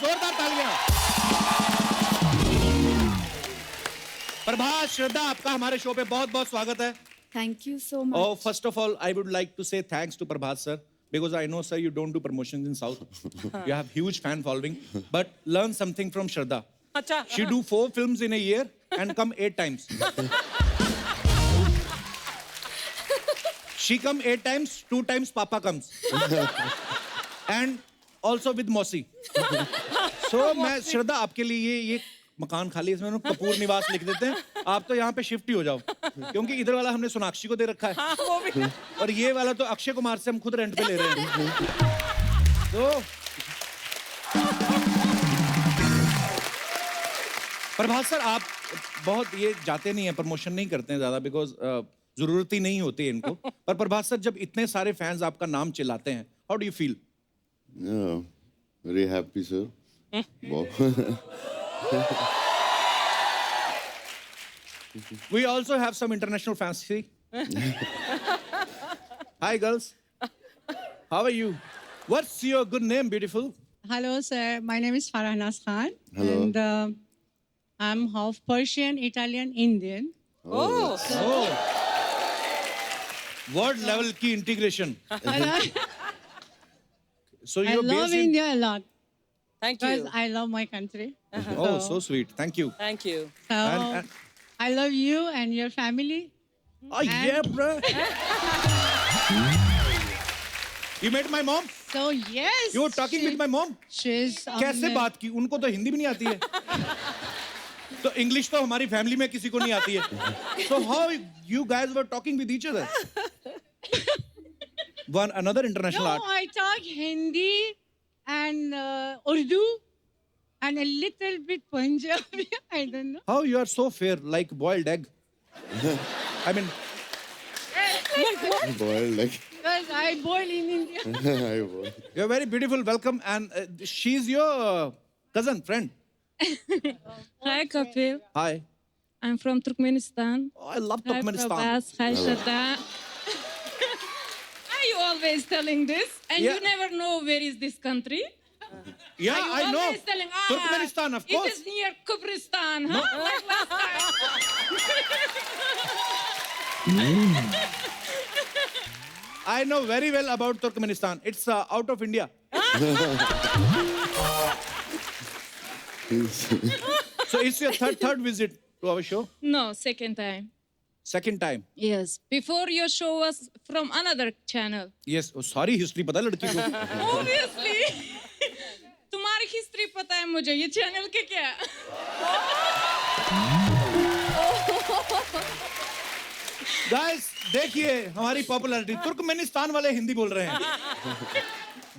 जोरदार तालियां। प्रभास, श्रद्धा, आपका हमारे शो पे बहुत बहुत स्वागत है। Thank you so much. Oh, first of all, I would like to say thanks to Prabhat sir, because I know, sir, you don't do promotions in South. You have huge fan following, but learn something from Shraddha. अच्छा। She do 4 films in a year and come 8 times. She come 8 times, 2 times Papa comes. And also with Mosi. So मैं श्रद्धा आपके लिए ये मकान खाली है, इसमें कपूर निवास लिख देते हैं, आप तो यहाँ पे शिफ्ट ही हो जाओ, क्योंकि इधर वाला हमने सोनाक्षी को दे रखा है। हाँ, वो भी। और ये वाला तो अक्षय कुमार से हम खुद रेंट पे ले रहे हैं। तो प्रभात सर, आप बहुत ये जाते नहीं हैं, प्रमोशन नहीं करते हैं ज्यादा, बिकॉज जरूरत ही नहीं होती है इनको। पर प्रभात सर, जब इतने सारे फैंस आपका नाम चिल्लाते हैं, how do you feel? Very happy sir. We also have some international fans. See? Hi, girls. How are you? What's your good name, beautiful? Hello, sir. My name is Farah Naz Khan. Hello. And I'm half Persian, Italian, Indian. Oh, Oh. Word level की integration. So I you're love based in... India a lot thank because you. I love my country. Oh, so sweet. Thank you. Thank you. So And- I love you and your family. Oh, yeah, bro. You met my mom? So yes. You were talking with my mom? She's कैसे बात की? उनको तो हिंदी भी नहीं आती है। तो इंग्लिश तो हमारी फैमिली में किसी को नहीं आती है। So how you guys were talking with each other? One another international No, art. I talk Hindi and Urdu and a little bit Punjabi. I don't know. How you are so fair, like boiled egg? I mean, boiled like Because I born in India. I was. you're very beautiful. Welcome, and she's your cousin, friend. Hi, Kapil. Hi. I'm from Turkmenistan. Oh, I love Hi, Turkmenistan. Prabhas. Hi, Shraddha. Are you always telling this? And Yeah. you never know where is this country? Yeah, Are you I know. always telling, Turkmenistan, of course. It is near Kubristan, huh? Like last time. I know very well about Turkmenistan. It's out of India. So it's your third visit to our show. No, second time. Second time. Yes. Before your show was from another channel. Yes. Oh, सारी history पता है लड़की को. Obviously. तुम्हारी history पता है मुझे, ये चैनल के क्या? Guys, देखिए हमारी पॉपुलैरिटी. तुर्कमेनिस्तान वाले हिंदी बोल रहे हैं.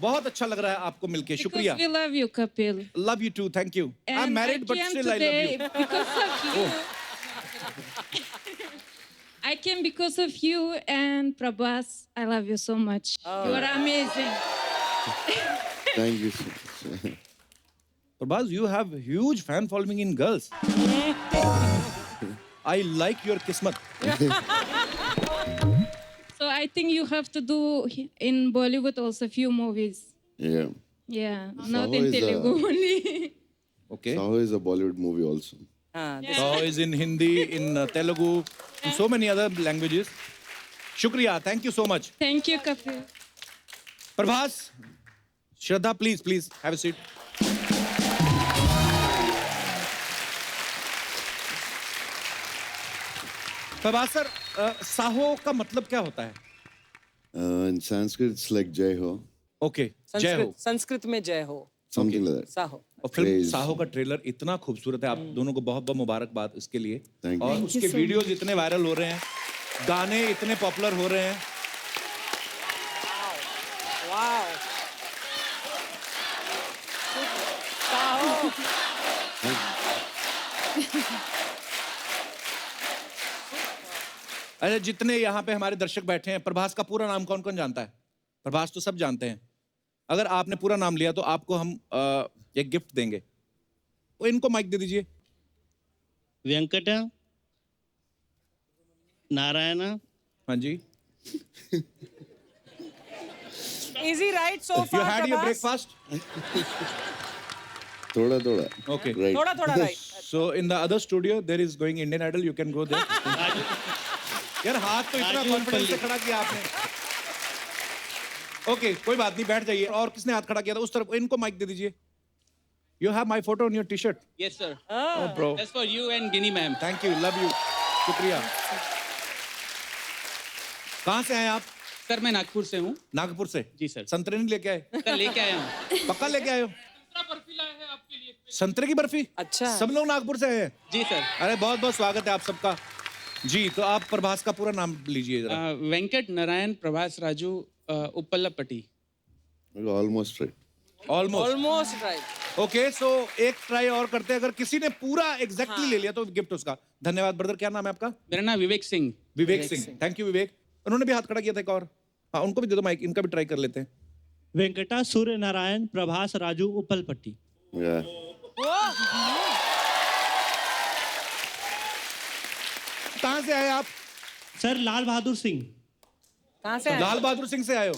बहुत अच्छा लग रहा है आपको मिलके. शुक्रिया. Because we love you, Kapil. Love you too. Thank you. I'm And married, but came still I today love you. Because of you. I came because of you and Prabhas. I love you so much. You are amazing. Thank you so much. Prabhas, you have huge fan following in girls. I like your kismat. So I think you have to do in Bollywood also few movies. Yeah. Yeah, Saho not in is a- Telugu only. Okay. Saho is a Bollywood movie also. हाँ, So is in Hindi, in Telugu, in so many other languages. Shukriya. Thank you so much. Thank you, Kapil. Prabhas, Shraddha, please have a seat. Prabhas sir, Saaho का मतलब क्या होता है? In Sanskrit, it's like Jai Ho. Okay, जय हो. संस्कृत में जय हो। Something like that. साहो। और फिल्म Praise. साहो का ट्रेलर इतना खूबसूरत है. आप दोनों को बहुत बहुत मुबारकबाद इसके लिए. Thank you. और Thank उसके वीडियोस इतने वायरल हो रहे हैं, गाने इतने पॉपुलर हो रहे हैं. वाओ। साहो। अरे जितने यहाँ पे हमारे दर्शक बैठे हैं, प्रभास का पूरा नाम कौन कौन जानता है? प्रभास तो सब जानते हैं. अगर आपने पूरा नाम लिया तो आपको हम एक गिफ्ट देंगे. वो इनको माइक दे दीजिए. वेंकट नारायण. हाँ जी. Easy right so You far, had your Prabhas. breakfast? थोड़ा थोड़ा. Okay. Right. थोड़ा थोड़ा right. So in the other studio there is going Indian Idol. You can go there. यार हाथ तो इतना राजू कॉन्फिडेंस से पल्ली. खड़ा किया आपने. ओके कोई बात नहीं, बैठ जाइए. और किसने हाथ खड़ा किया था उस तरफ? इनको माइक दे दीजिए. You have my photo on your T-shirt. Yes, sir. Oh, bro. That's for you and Ginny ma'am. Thank you. Love you. शुक्रिया. कहाँ से आए आप? सर मैं नागपुर से हूँ. नागपुर से. जी सर. संतरे नहीं लेके आए? सर लेके आया हूँ. पक्का लेके आए हो? संतरे की बर्फी? अच्छा. सब लोग नागपुर से आए हैं? जी सर. अरे बहुत बहुत स्वागत है आप सबका. जी तो आप प्रभास का पूरा नाम लीजिए जरा. Venkat Narayan Prabhas Raju Uppalapati. Almost right. Almost. Almost right. Okay so एक ट्राई और करते हैं. अगर किसी ने पूरा एग्जैक्टली ले लिया तो गिफ्ट उसका. धन्यवाद ब्रदर. क्या नाम है आपका? मेरा नाम विवेक सिंह. विवेक सिंह. थैंक यू विवेक. उन्होंने भी हाथ खड़ा किया था एक और. हाँ उनको भी दे दो माइक. इनका भी ट्राई कर लेते हैं. वेंकटा सूर्य नारायण प्रभास राजू उपलपट्टी. Yeah. कहाँ से आए आप? सर लाल बहादुर सिंह. कहाँ से आए? लाल बहादुर सिंह से आए हो?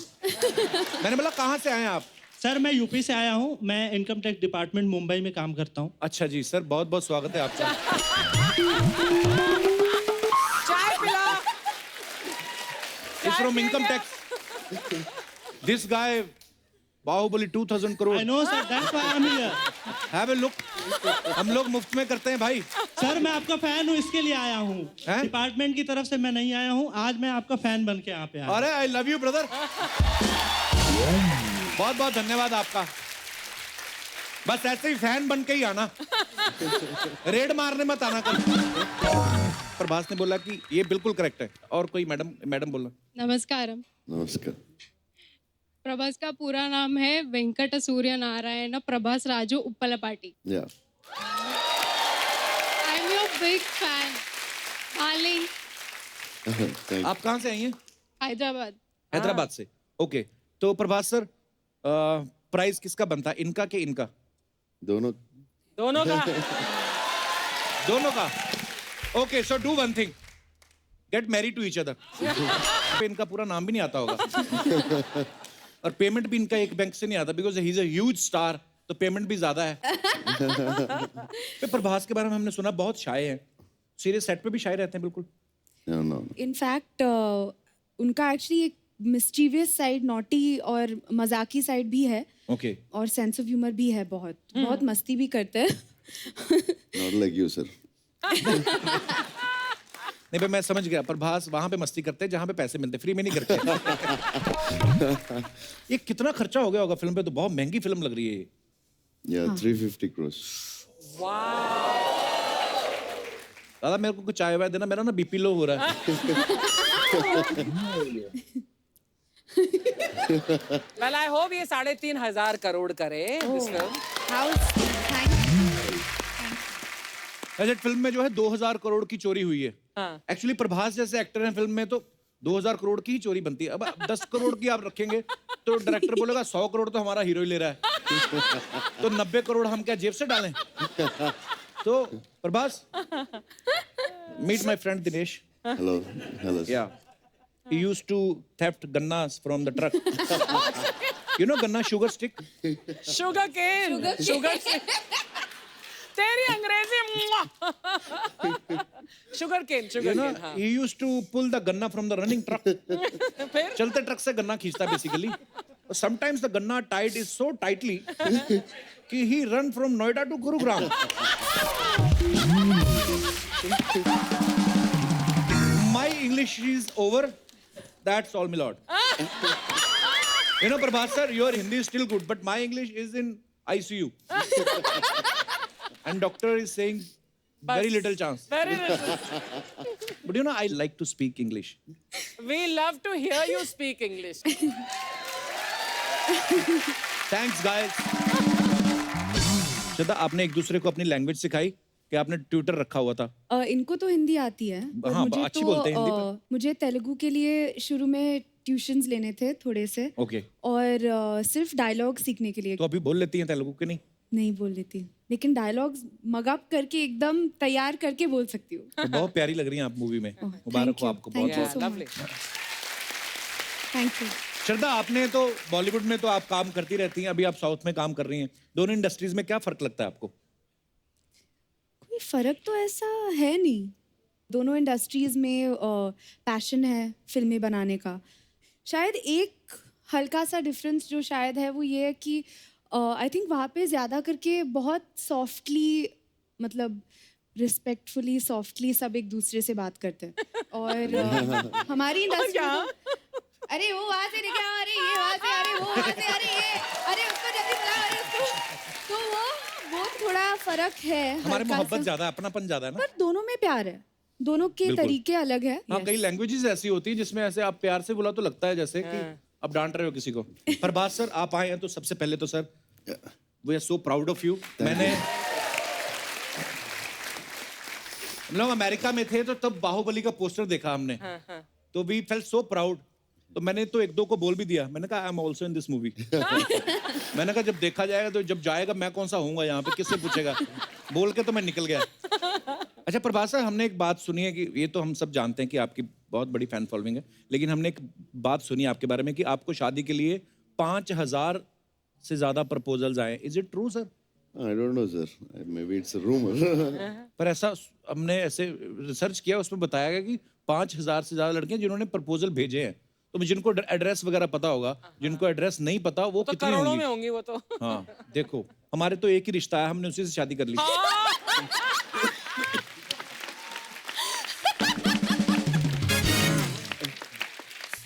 मैंने बोला कहाँ से आए आप? सर मैं यूपी से आया हूँ. मैं इनकम टैक्स डिपार्टमेंट मुंबई में काम करता हूँ. अच्छा जी सर बहुत बहुत स्वागत है आपका. चाय पिला. He's from income tax. This guy, Baahubali 2000 crore. I know sir, that's why I am here. Have a look. हम लोग मुफ्त में करते हैं भाई. सर मैं आपका फैन हूँ, इसके लिए आया हूँ. हैं? डिपार्टमेंट की तरफ से मैं नहीं आया हूँ. आज मैं आपका फैन बन के यहाँ पे आया हूँ. अरे आई लव यू ब्रदर. बहुत बहुत धन्यवाद आपका. बस ऐसे ही फैन बन के ही आना. रेड मारने मत आना कल. प्रभास ने बोला कि ये बिल्कुल करेक्ट है. और कोई मैडम बोला. नमस्कारम. Namaskar. प्रभास का पूरा नाम है Venkat Surya Narayana Prabhas Raju Uppalapati. Yeah. I am your big fan. Darling. Thank you. आप कहाँ से आई हैं? हैदराबाद. हैदराबाद से. ओके तो प्रभास सर प्राइस किसका बनता है? इनका कि इनका? दोनों. दोनों का. दोनों का. Okay so do one thing. Get married to each other. इनका पूरा नाम भी नहीं आता होगा. और पेमेंट भी इनका एक बैंक से नहीं आता because he is a huge star. तो पेमेंट भी ज्यादा है. पे प्रभास के बारे में हमने सुना बहुत शाय है. सीरियस सेट पे भी शाय रहते हैं बिल्कुल. No, no. इनफैक्ट उनका एक्चुअली एक मिस्चीवियस साइड, नॉटी और मजाकी साइड भी है. ओके और सेंस ऑफ ह्यूमर भी है. बहुत बहुत मस्ती भी करते हैं. Not like you, sir. नहीं भाई मैं समझ गया. प्रभास वहां पे मस्ती करते हैं जहां पे पैसे मिलते. फ्री में नहीं करते. ये कितना खर्चा हो गया होगा फिल्म पे? तो बहुत महंगी फिल्म लग रही है. Yeah, 350 crores. दादा मेरे को कुछ चाय वाय देना. मेरा ना बीपी लो हो रहा है. Well, I hope ये 3,500 करोड़ करे this film. वैसे फिल्म में जो है 2000 करोड़ की चोरी हुई है. हाँ. एक्चुअली प्रभास जैसे एक्टर हैं फिल्म में तो 2000 करोड़ की ही चोरी बनती है. अब 10 करोड़ की आप रखेंगे तो डायरेक्टर बोलेगा 100 करोड़ तो हमारा हीरो ही ले रहा है. तो 90 करोड़ हम क्या जेब से डालें? तो Prabhas, meet my friend Dinesh. Hello. Hello. sir. Yeah. He used to theft gannas from the truck. You know ganna sugar stick? Sugar cane. Sugar cane. तेरी अंग्रेजी. Sugar cane. You Sugar know, cane. हाँ. he used to pull the ganna from the running truck. फिर चलते truck से गन्ना खींचता basically. Sometimes the ganna tied is so tightly कि he run from Noida to Gurugram. My English is over. That's all, my lord. You know, Prabhas sir, your Hindi is still good, but my English is in ICU. And doctor is saying very little chance. very little. But you know, I like to speak English. We love to hear you speak English. Thanks, guys. श्रद्धा, आपने एक दूसरे को अपनी language सिखाई कि आपने Twitter रखा हुआ था? इनको तो हिंदी आती है. और हाँ, मुझे अच्छी तो बोलते हैं हिंदी पर. मुझे तेलुगु के लिए शुरू में ट्यूशंस लेने थे थोड़े से. ओके. और सिर्फ डायलॉग सीखने के लिए. तो अभी बोल लेती हैं तेलुगु के? नहीं बोल लेती, लेकिन डायलॉग्स मगअप करके एकदम तैयार करके बोल सकती हूँ. तो बहुत प्यारी लग रही हैं आप मूवी में. मुबारक हो आपको. बहुत Thank you Yeah, so lovely. much. Thank you. श्रद्धा, आपने तो बॉलीवुड में तो आप काम करती रहती हैं, अभी आप साउथ में काम कर रही हैं, दोनों इंडस्ट्रीज में क्या फर्क लगता है आपको? कोई फर्क तो ऐसा है नहीं, दोनों इंडस्ट्रीज में पैशन है फिल्में बनाने का। शायद एक हल्का सा डिफरेंस जो शायद है वो ये है कि आई थिंक वहाँ पे ज़्यादा करके बहुत सॉफ्टली, मतलब रिस्पेक्टफुली सॉफ्टली सब एक दूसरे से बात करते हैं। और हमारी इंडस्ट्री अरे वो वहाँ से लेके आओ, अरे ये वहाँ से, अरे वो वहाँ से, अरे ये, अरे उसको जल्दी बुलाओ, अरे उसको, तो वो थोड़ा फर्क है। हमारे हल्का मोहब्बत सा। ज्यादा है, अपनापन ज्यादा है ना। पर दोनों में प्यार है, दोनों के बिल्कुल। तरीके अलग है। हाँ, कई लैंग्वेजेस ऐसी होती है जिसमें ऐसे आप प्यार से बुला तो लगता है जैसे कि आप डांट रहे हो किसी को। प्रभास सर, आप आए हैं तो सबसे पहले तो sir we are so proud of you. मैंने हम लोग अमेरिका में थे तो तब बाहुबली का पोस्टर देखा हमने, तो वी फेल्ट सो प्राउड। तो मैंने तो एक दो को बोल भी दिया, मैंने कहा I am also in this movie. मैंने कहा जब देखा जाएगा तो जब जाएगा मैं कौन सा होऊंगा यहाँ पे, किससे पूछेगा, बोल के तो मैं निकल गया। अच्छा प्रभास सर, हमने एक बात सुनी है कि ये तो हम सब जानते हैं कि आपकी बहुत बड़ी फैन फॉलोइंग है, लेकिन हमने एक बात सुनी है आपके बारे में कि आपको शादी के लिए 5,000 से ज्यादा प्रपोजल्स आए। Is it true sir? I don't know, sir. Maybe it's a rumor. पर ऐसा हमने ऐसे रिसर्च किया, उसमें बताया गया कि 5,000 से ज्यादा लड़कियां जिन्होंने प्रपोजल भेजे हैं। तो जिनको एड्रेस वगैरह पता होगा, जिनको एड्रेस नहीं पता वो तो कितनी करोड़ों होंगी? में होंगी वो तो। हाँ देखो, हमारे तो एक ही रिश्ता है, हमने उसी से शादी कर ली।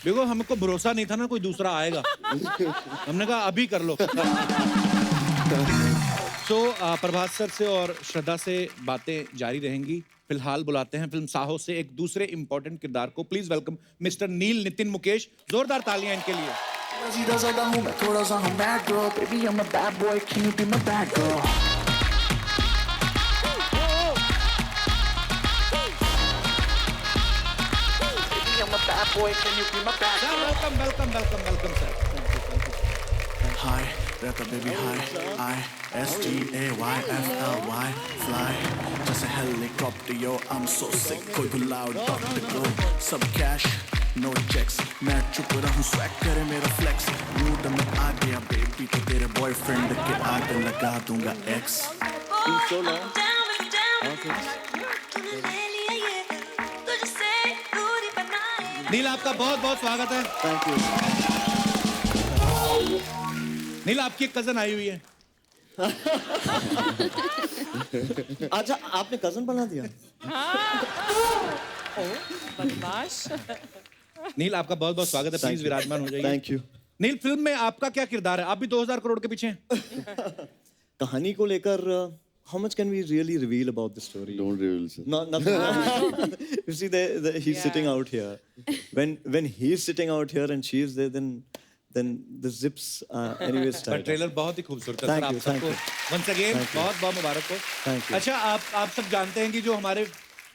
देखो हमको भरोसा नहीं था ना कोई दूसरा आएगा, हमने कहा अभी कर लो। सो प्रभास सर से और श्रद्धा से बातें जारी रहेंगी। फिलहाल बुलाते हैं फिल्म साहो से एक दूसरे इंपॉर्टेंट किरदार को। प्लीज वेलकम मिस्टर नील नितिन मुकेश। जोरदार तालियां इनके लिए। सीधा साधा हूँ मैं, थोड़ा सा हम bad girl, baby I'm a bad boy, can you be my bad girl? Baby I'm a bad boy, can you be my bad girl? Welcome welcome welcome welcome sir. Hi, रहता baby hi, I-S-T-A-Y-F-L-Y, fly, just a helicopter yo, I'm so sick, कोई बुलाओ doctor को, सब cash, no checks, मैं चुप रहूं swag करे मेरा flex, mood में आ गया baby तो तेरे boyfriend के आगे लगा दूंगा X. नील आपका बहुत बहुत स्वागत है। Thank you. नील आपकी एक कजन आई हुई है। अच्छा आपने कजन बना दिया। बदमाश। नील आपका बहुत बहुत स्वागत है, प्लीज विराजमान हो जाइए। Thank you. नील, फिल्म में आपका क्या किरदार है? आप भी 2,000 करोड़ के पीछे हैं। कहानी को लेकर how much can we really reveal about the story? Don't reveal, sir. Not nothing. You see, he's sitting out here. When he's sitting out here and she's there, then the zips anyways पर tight. Trailer बहुत ही खूबसूरत है Thank sir. आप you, thank सबको you. once again Thank you. बहुत बहुत मुबारक हो। Thank you. अच्छा, आप सब जानते हैं कि जो हमारे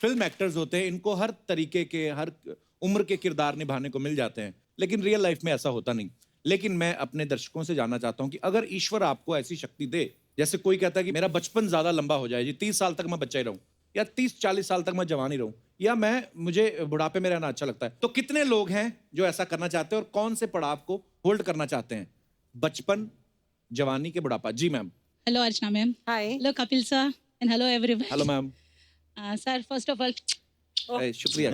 फिल्म एक्टर्स होते हैं इनको हर तरीके के, हर उम्र के किरदार निभाने को मिल जाते हैं, लेकिन रियल लाइफ में ऐसा होता नहीं। लेकिन मैं अपने दर्शकों से जानना चाहता हूं कि अगर ईश्वर आपको ऐसी शक्ति दे, जैसे कोई कहता है कि मेरा बचपन ज्यादा लंबा हो जाए जी, 30 साल तक मैं बच्चा ही रहूं, या 30-40 साल तक मैं जवान ही रहूं, या मुझे बुढ़ापे में रहना अच्छा लगता है, तो कितने लोग हैं जो ऐसा करना चाहते हैं और कौन से पड़ाव को होल्ड करना चाहते हैं? बचपन, जवानी के बुढ़ापा। जी ma'am. Hello, Archana ma'am. Hi. Hello, Kapil sir. And hello, everyone. Hello ma'am. Sir, first of all, शुक्रिया।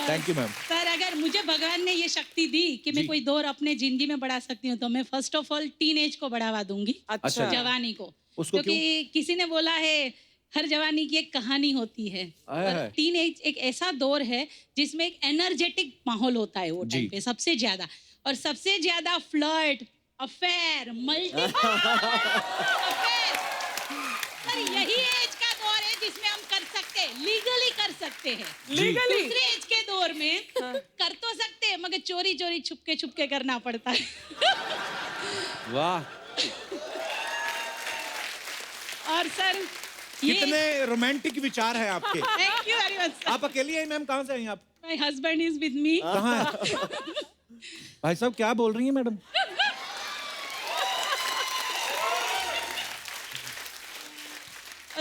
Thank you ma'am. सर अगर मुझे भगवान ने ये शक्ति दी कि मैं कोई दौर अपने जिंदगी में बढ़ा सकती हूँ, तो मैं फर्स्ट ऑफ ऑल टीनेज को बढ़ावा दूंगी। अच्छा। जवानी को। उसको क्योंकि किसी ने बोला है हर जवानी की एक कहानी होती है, और टीनेज एक ऐसा दौर है जिसमें एक एनर्जेटिक माहौल होता है वो टाइम पे सबसे ज्यादा, और सबसे ज्यादा फ्लर्ट, अफेयर, मल्टी सर यही एज का दौर है जिसमें हम कर सकते हैं, लीगली कर सकते हैं। लीगली? दूसरे एज के दौर में कर तो सकते हैं, मगर चोरी चोरी छुपके करना पड़ता है। वाह, और सर कितने रोमांटिक विचार हैं आपके। Thank you very much. आप अकेली हैं मैम? कहाँ से आई आप? My husband is with me. कहाँ है? भाई साहब क्या बोल रही हैं मैडम?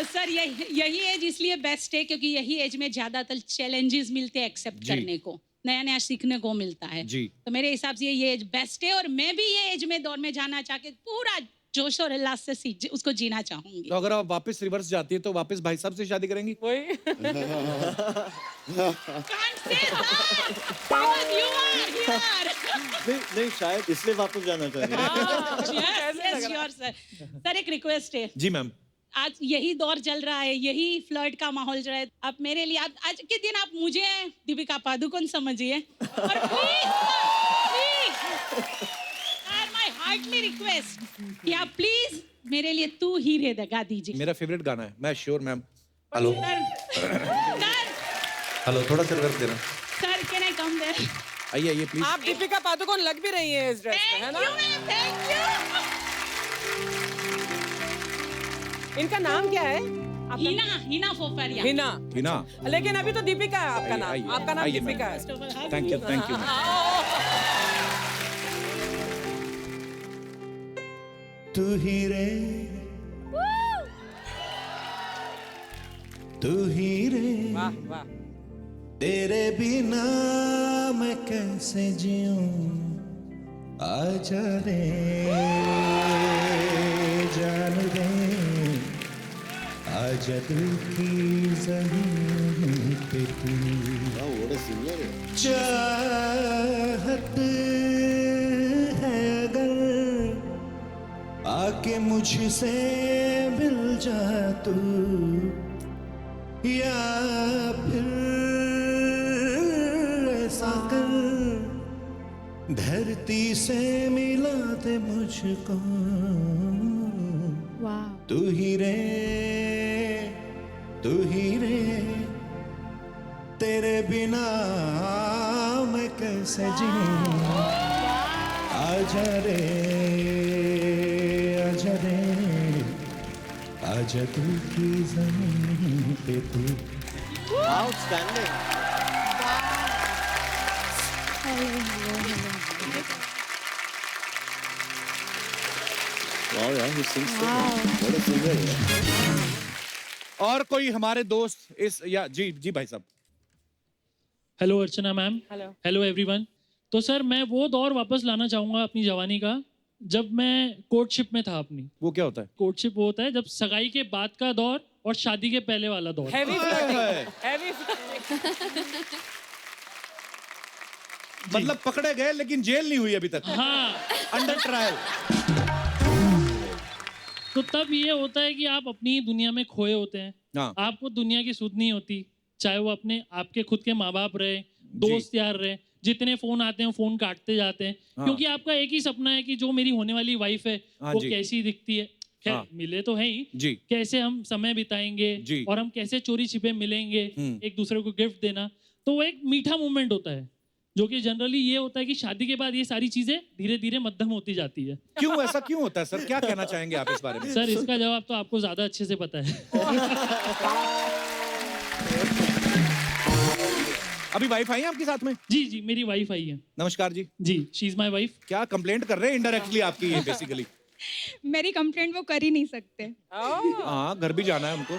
सर यही एज इसलिए बेस्ट है क्योंकि यही एज में ज्यादातर चैलेंजेस मिलते हैं एक्सेप्ट करने को। नया नया सीखने को मिलता है। जी। तो मेरे हिसाब से ये एज बेस्ट है और मैं भी ये एज में दौर में जाना चाह के पूरा जोश और उल्लास से उसको जीना चाहूंगी। तो अगर आप वापस रिवर्स जाती है तो वापस भाई साहब से शादी करेंगी? वही Can't say that because you are here. नहीं शायद इसलिए वापस जाना चाहेंगे। Yes, sure, sir. सर एक रिक्वेस्ट है, जी मैम। आज यही दौर चल रहा है, यही फ्लर्ट का माहौल चल रहा है। आप मेरे लिए आज के दिन आप मुझे दीपिका पादुकोण समझिए और प्लीज माय हार्टली रिक्वेस्ट कि आप प्लीज मेरे लिए तू ही रे गा दीजिए। मेरा फेवरेट गाना है, मैं sure ma'am. Hello sir hello, थोड़ा सा रिवर्स देना। Sir can I come there? आइए आइए प्लीज। आप दीपिका पादुकोण लग भी रही है इस ड्रेस में, है ना? Thank you. इनका नाम क्या है? हिना फोफरिया। हिना। हिना। लेकिन अभी तो दीपिका है आपका आइए, नाम। आइए, आपका नाम आइए, दीपिका मैम। है। Thank you thank you. तू ही रे, तू ही रे, वाह वाह। तेरे बिना मैं कैसे जीऊं, आजा रे जान दे, आजा दिल की ज़मीन पे तू। Wow, what a singer है। चाहत है अगर आके मुझसे मिल जा तू, या फिर ऐसा कर धरती से मिला दे मुझको। वाह। तू ही रे, तू ही रे, तेरे बिना मैं कैसे जीऊं, आजा रे, आजा रे, आजा दिल की ज़मीन पे तू। Outstanding. Wow, yeah, he sings so well. What a singer. Yeah. और कोई हमारे दोस्त इस या जी जी भाई साहब। हेलो अर्चना मैम। हेलो। Hello everyone. तो सर मैं वो दौर वापस लाना चाहूँगा अपनी जवानी का जब मैं कोर्टशिप में था अपनी। वो क्या होता है? कोर्टशिप वो होता है जब सगाई के बाद का दौर और शादी के पहले वाला दौर। Heavy flirting, heavy flirting. मतलब पकड़े गए लेकिन जेल नहीं हुई अभी तक। हाँ। Under trial. तो तब ये होता है कि आप अपनी दुनिया में खोए होते हैं। हाँ। आपको दुनिया की सुध नहीं होती, चाहे वो अपने आपके खुद के माँ बाप रहे, दोस्त यार रहे, जितने फोन आते हैं फोन काटते जाते हैं। हाँ। क्योंकि आपका एक ही सपना है कि जो मेरी होने वाली वाइफ है हाँ वो जी। कैसी दिखती है। खैर हाँ। मिले तो है ही, जी। कैसे हम समय बिताएंगे जी। और हम कैसे चोरी छिपे मिलेंगे, एक दूसरे को गिफ्ट देना, तो वो एक मीठा मोमेंट होता है। जो कि जनरली ये होता है कि शादी के बाद ये सारी चीजें धीरे धीरे मध्यम होती जाती है। क्यों ऐसा क्यों होता है सर? क्या कहना चाहेंगे आप इस बारे में? सर इसका जवाब तो आपको ज्यादा अच्छे से पता है। अभी वाइफ आई है आपके साथ में? जी जी मेरी वाइफ आई है। नमस्कार जी। जी शी इज माय वाइफ। क्या कंप्लेंट कर रहे हैं इनडायरेक्टली आपकी ये बेसिकली? मेरी कंप्लेंट वो कर ही नहीं सकते। हाँ, घर भी जाना है उनको।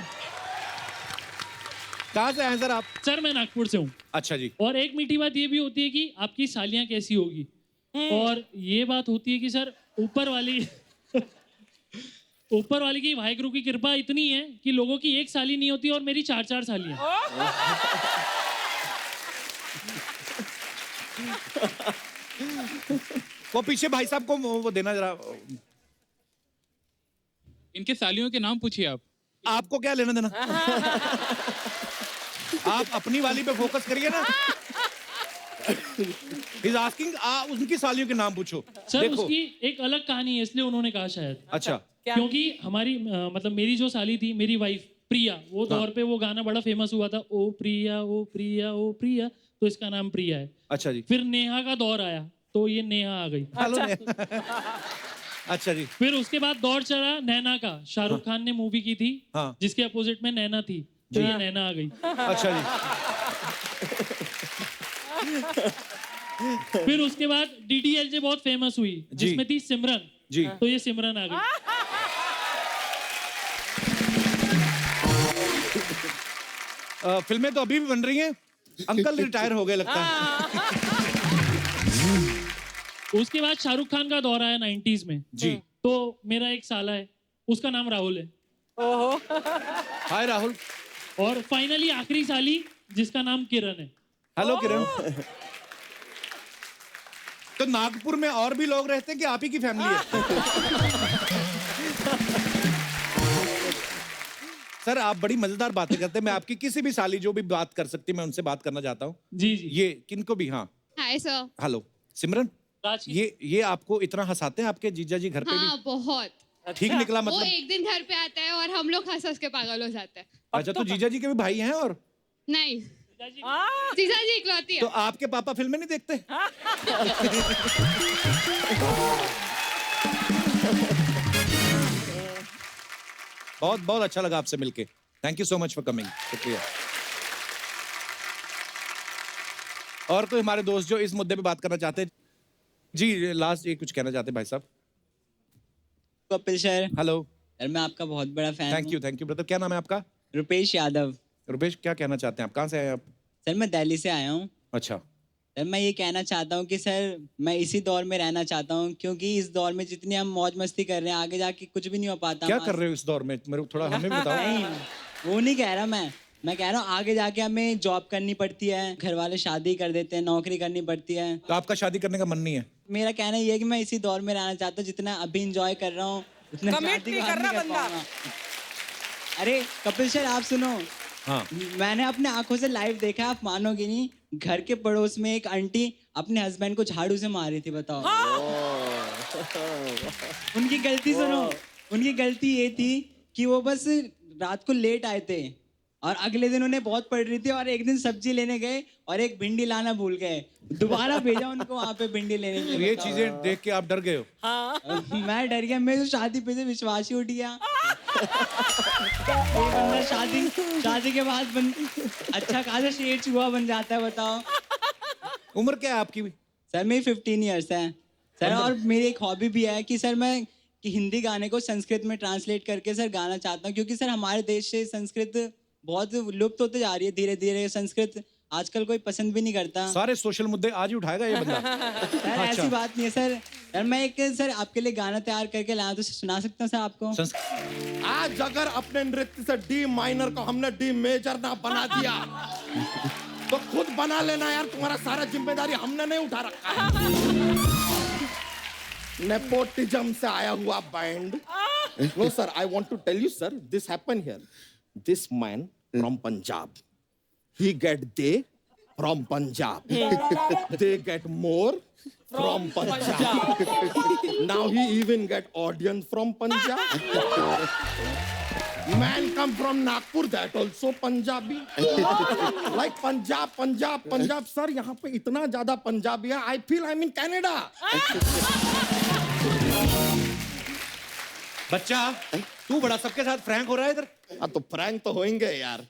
कहाँ से आए सर आप? सर मैं नागपुर से हूँ। अच्छा जी। और एक मीठी बात ये भी होती है कि आपकी सालियाँ कैसी होगी, और ये बात होती है कि सर ऊपर वाली की वाहिगुरु की कृपा इतनी है कि लोगों की एक साली नहीं होती और मेरी 4-4 सालियाँ। वो पीछे भाई साहब को वो देना जरा। इनके सालियों के नाम पूछिए आप। आपको क्या लेना देना? आप अपनी वाली पे फोकस करिए ना। He's asking, उनकी सालियों के नाम पूछो। सर देखो। उसकी एक अलग कहानी है इसलिए उन्होंने कहा शायद। अच्छा। क्योंकि हमारी मतलब मेरी जो साली थी, मेरी वाइफ प्रिया, वो दौर पे वो गाना बड़ा फेमस हुआ था, ओ प्रिया ओ प्रिया ओ प्रिया, तो इसका नाम प्रिया है। अच्छा जी। फिर नेहा का दौर आया तो ये नेहा आ गई। अच्छा जी। फिर उसके बाद दौर चला नैना का, शाहरुख खान ने मूवी की थी हाँ। जिसके अपोजिट में नैना थी, तो ये नैना आ गई। अच्छा जी। फिर उसके बाद DDLJ बहुत फेमस हुई जी। जिसमें थी सिमरन जी। तो ये सिमरन आ गई। फिल्में तो अभी भी बन रही हैं। अंकल रिटायर हो गए लगता है। उसके बाद शाहरुख खान का दौर आया 90s में जी। तो मेरा एक साला है, उसका नाम राहुल है। हाय राहुल। और फाइनली आखिरी साली जिसका नाम किरण है। हेलो किरण। तो नागपुर में और भी लोग रहते हैं कि आप ही की फैमिली है? सर आप बड़ी मजेदार बातें करते हैं। मैं आपकी किसी भी साली जो भी बात कर सकती है मैं उनसे बात करना चाहता हूँ। जी जी। ये किनको भी। हाँ हाय सर। हेलो सिमरन। राज की- ये आपको इतना हंसाते हैं आपके जीजा जी घर पे हाँ बहुत। भी? ठीक निकला वो मतलब? एक दिन घर पे आता है और हम लोग हंस हंस के पागल हो जाते हैं। अच्छा तो जीजा जी के भी भाई हैं और? नहीं, जीजा जी इकलौती तो है। आपके पापा फिल्में नहीं देखते? बहुत बहुत अच्छा लगा आपसे मिलके। Thank you so much for coming. शुक्रिया। और कोई हमारे दोस्त जो इस मुद्दे पे बात करना चाहते हैं? जी लास्ट ये कुछ कहना चाहते हैं भाई साहब? Kapil sir, hello. सर मैं आपका बहुत बड़ा फैन हूँ। Thank you brother. क्या नाम है आपका? रुपेश यादव। रुपेश क्या कहना चाहते हैं आप? कहाँ से आए आप? सर मैं दिल्ली से आया हूँ। अच्छा। सर मैं ये कहना चाहता हूँ कि सर मैं इसी दौर में रहना चाहता हूँ, क्योंकि इस दौर में जितनी हम मौज मस्ती कर रहे हैं आगे जाके कुछ भी नहीं हो पाता। क्या कर रहे हो इस दौर में? मेरे को थोड़ा हमें भी बताओ। नहीं, वो नहीं कह रहा मैं कह रहा हूँ आगे जाके हमें जॉब करनी पड़ती है, घर वाले शादी कर देते हैं, नौकरी करनी पड़ती है। तो आपका शादी करने का मन नहीं है? मेरा कहना ये है कि मैं इसी दौर में रहना चाहता हूँ, जितना अभी इंजॉय कर रहा हूँ उतना Commit शादी नहीं के कर बाद रहा नहीं कर बंदा। पाऊंगा। अरे कपिल सर आप सुनो, हाँ। मैंने अपने आंखों से लाइव देखा, आप मानोगे नहीं, घर के पड़ोस में एक आंटी अपने हस्बैंड को झाड़ू से मार रही थी। बताओ। उनकी गलती सुनो, उनकी गलती ये थी कि वो बस रात को लेट आए थे और अगले दिन उन्हें बहुत पड़ रही थी और एक दिन सब्जी लेने गए और एक भिंडी लाना भूल गए, दोबारा भेजा उनको वहां पे भिंडी लेने के लिए। ये चीजें देख के आप डर गए हो? मैं डर गया, मेरे तो शादी पे से विश्वास ही उठ गया। ये बंदा शादी के बाद अच्छा खासा शेर चूहा बन जाता है। बताओ। उम्र क्या है आपकी? सर मेरी 15 ईयर्स है सर। और मेरी एक हॉबी भी है कि सर मैं हिंदी गाने को संस्कृत में ट्रांसलेट करके सर गाना चाहता हूँ, क्योंकि सर हमारे देश से संस्कृत बहुत लुप्त होते जा रही है धीरे धीरे। संस्कृत आजकल कोई पसंद भी नहीं करता। सारे सोशल मुद्दे आज ही उठाएगा ये बंदा। सर ऐसी बात नहीं है सर। सर मैं एक सर आपके लिए गाना तैयार करके लाया, तो सुना सकता हूँ सर आपको? आज अगर अपने नृत्य से डी माइनर को हमने डी मेजर ना बना दिया तो खुद बना लेना यार, तुम्हारा सारा जिम्मेदारी हमने नहीं उठा रखा है। नेपोटिज्म से आया हुआ band. No sir, I want to tell you sir, this happen here. This man from Punjab, he get they from Punjab. They get more from Punjab. Now he even get audience from Punjab. Man come from Nagpur, that also Punjabi. Like Punjab. Sir, यहाँ पे इतना ज़्यादा पंजाबी है. I feel I'm in Canada. बच्चा तू बड़ा सबके साथ फ्रैंक हो रहा है इधर। हाँ तो फ्रैंक तो होंगे यार।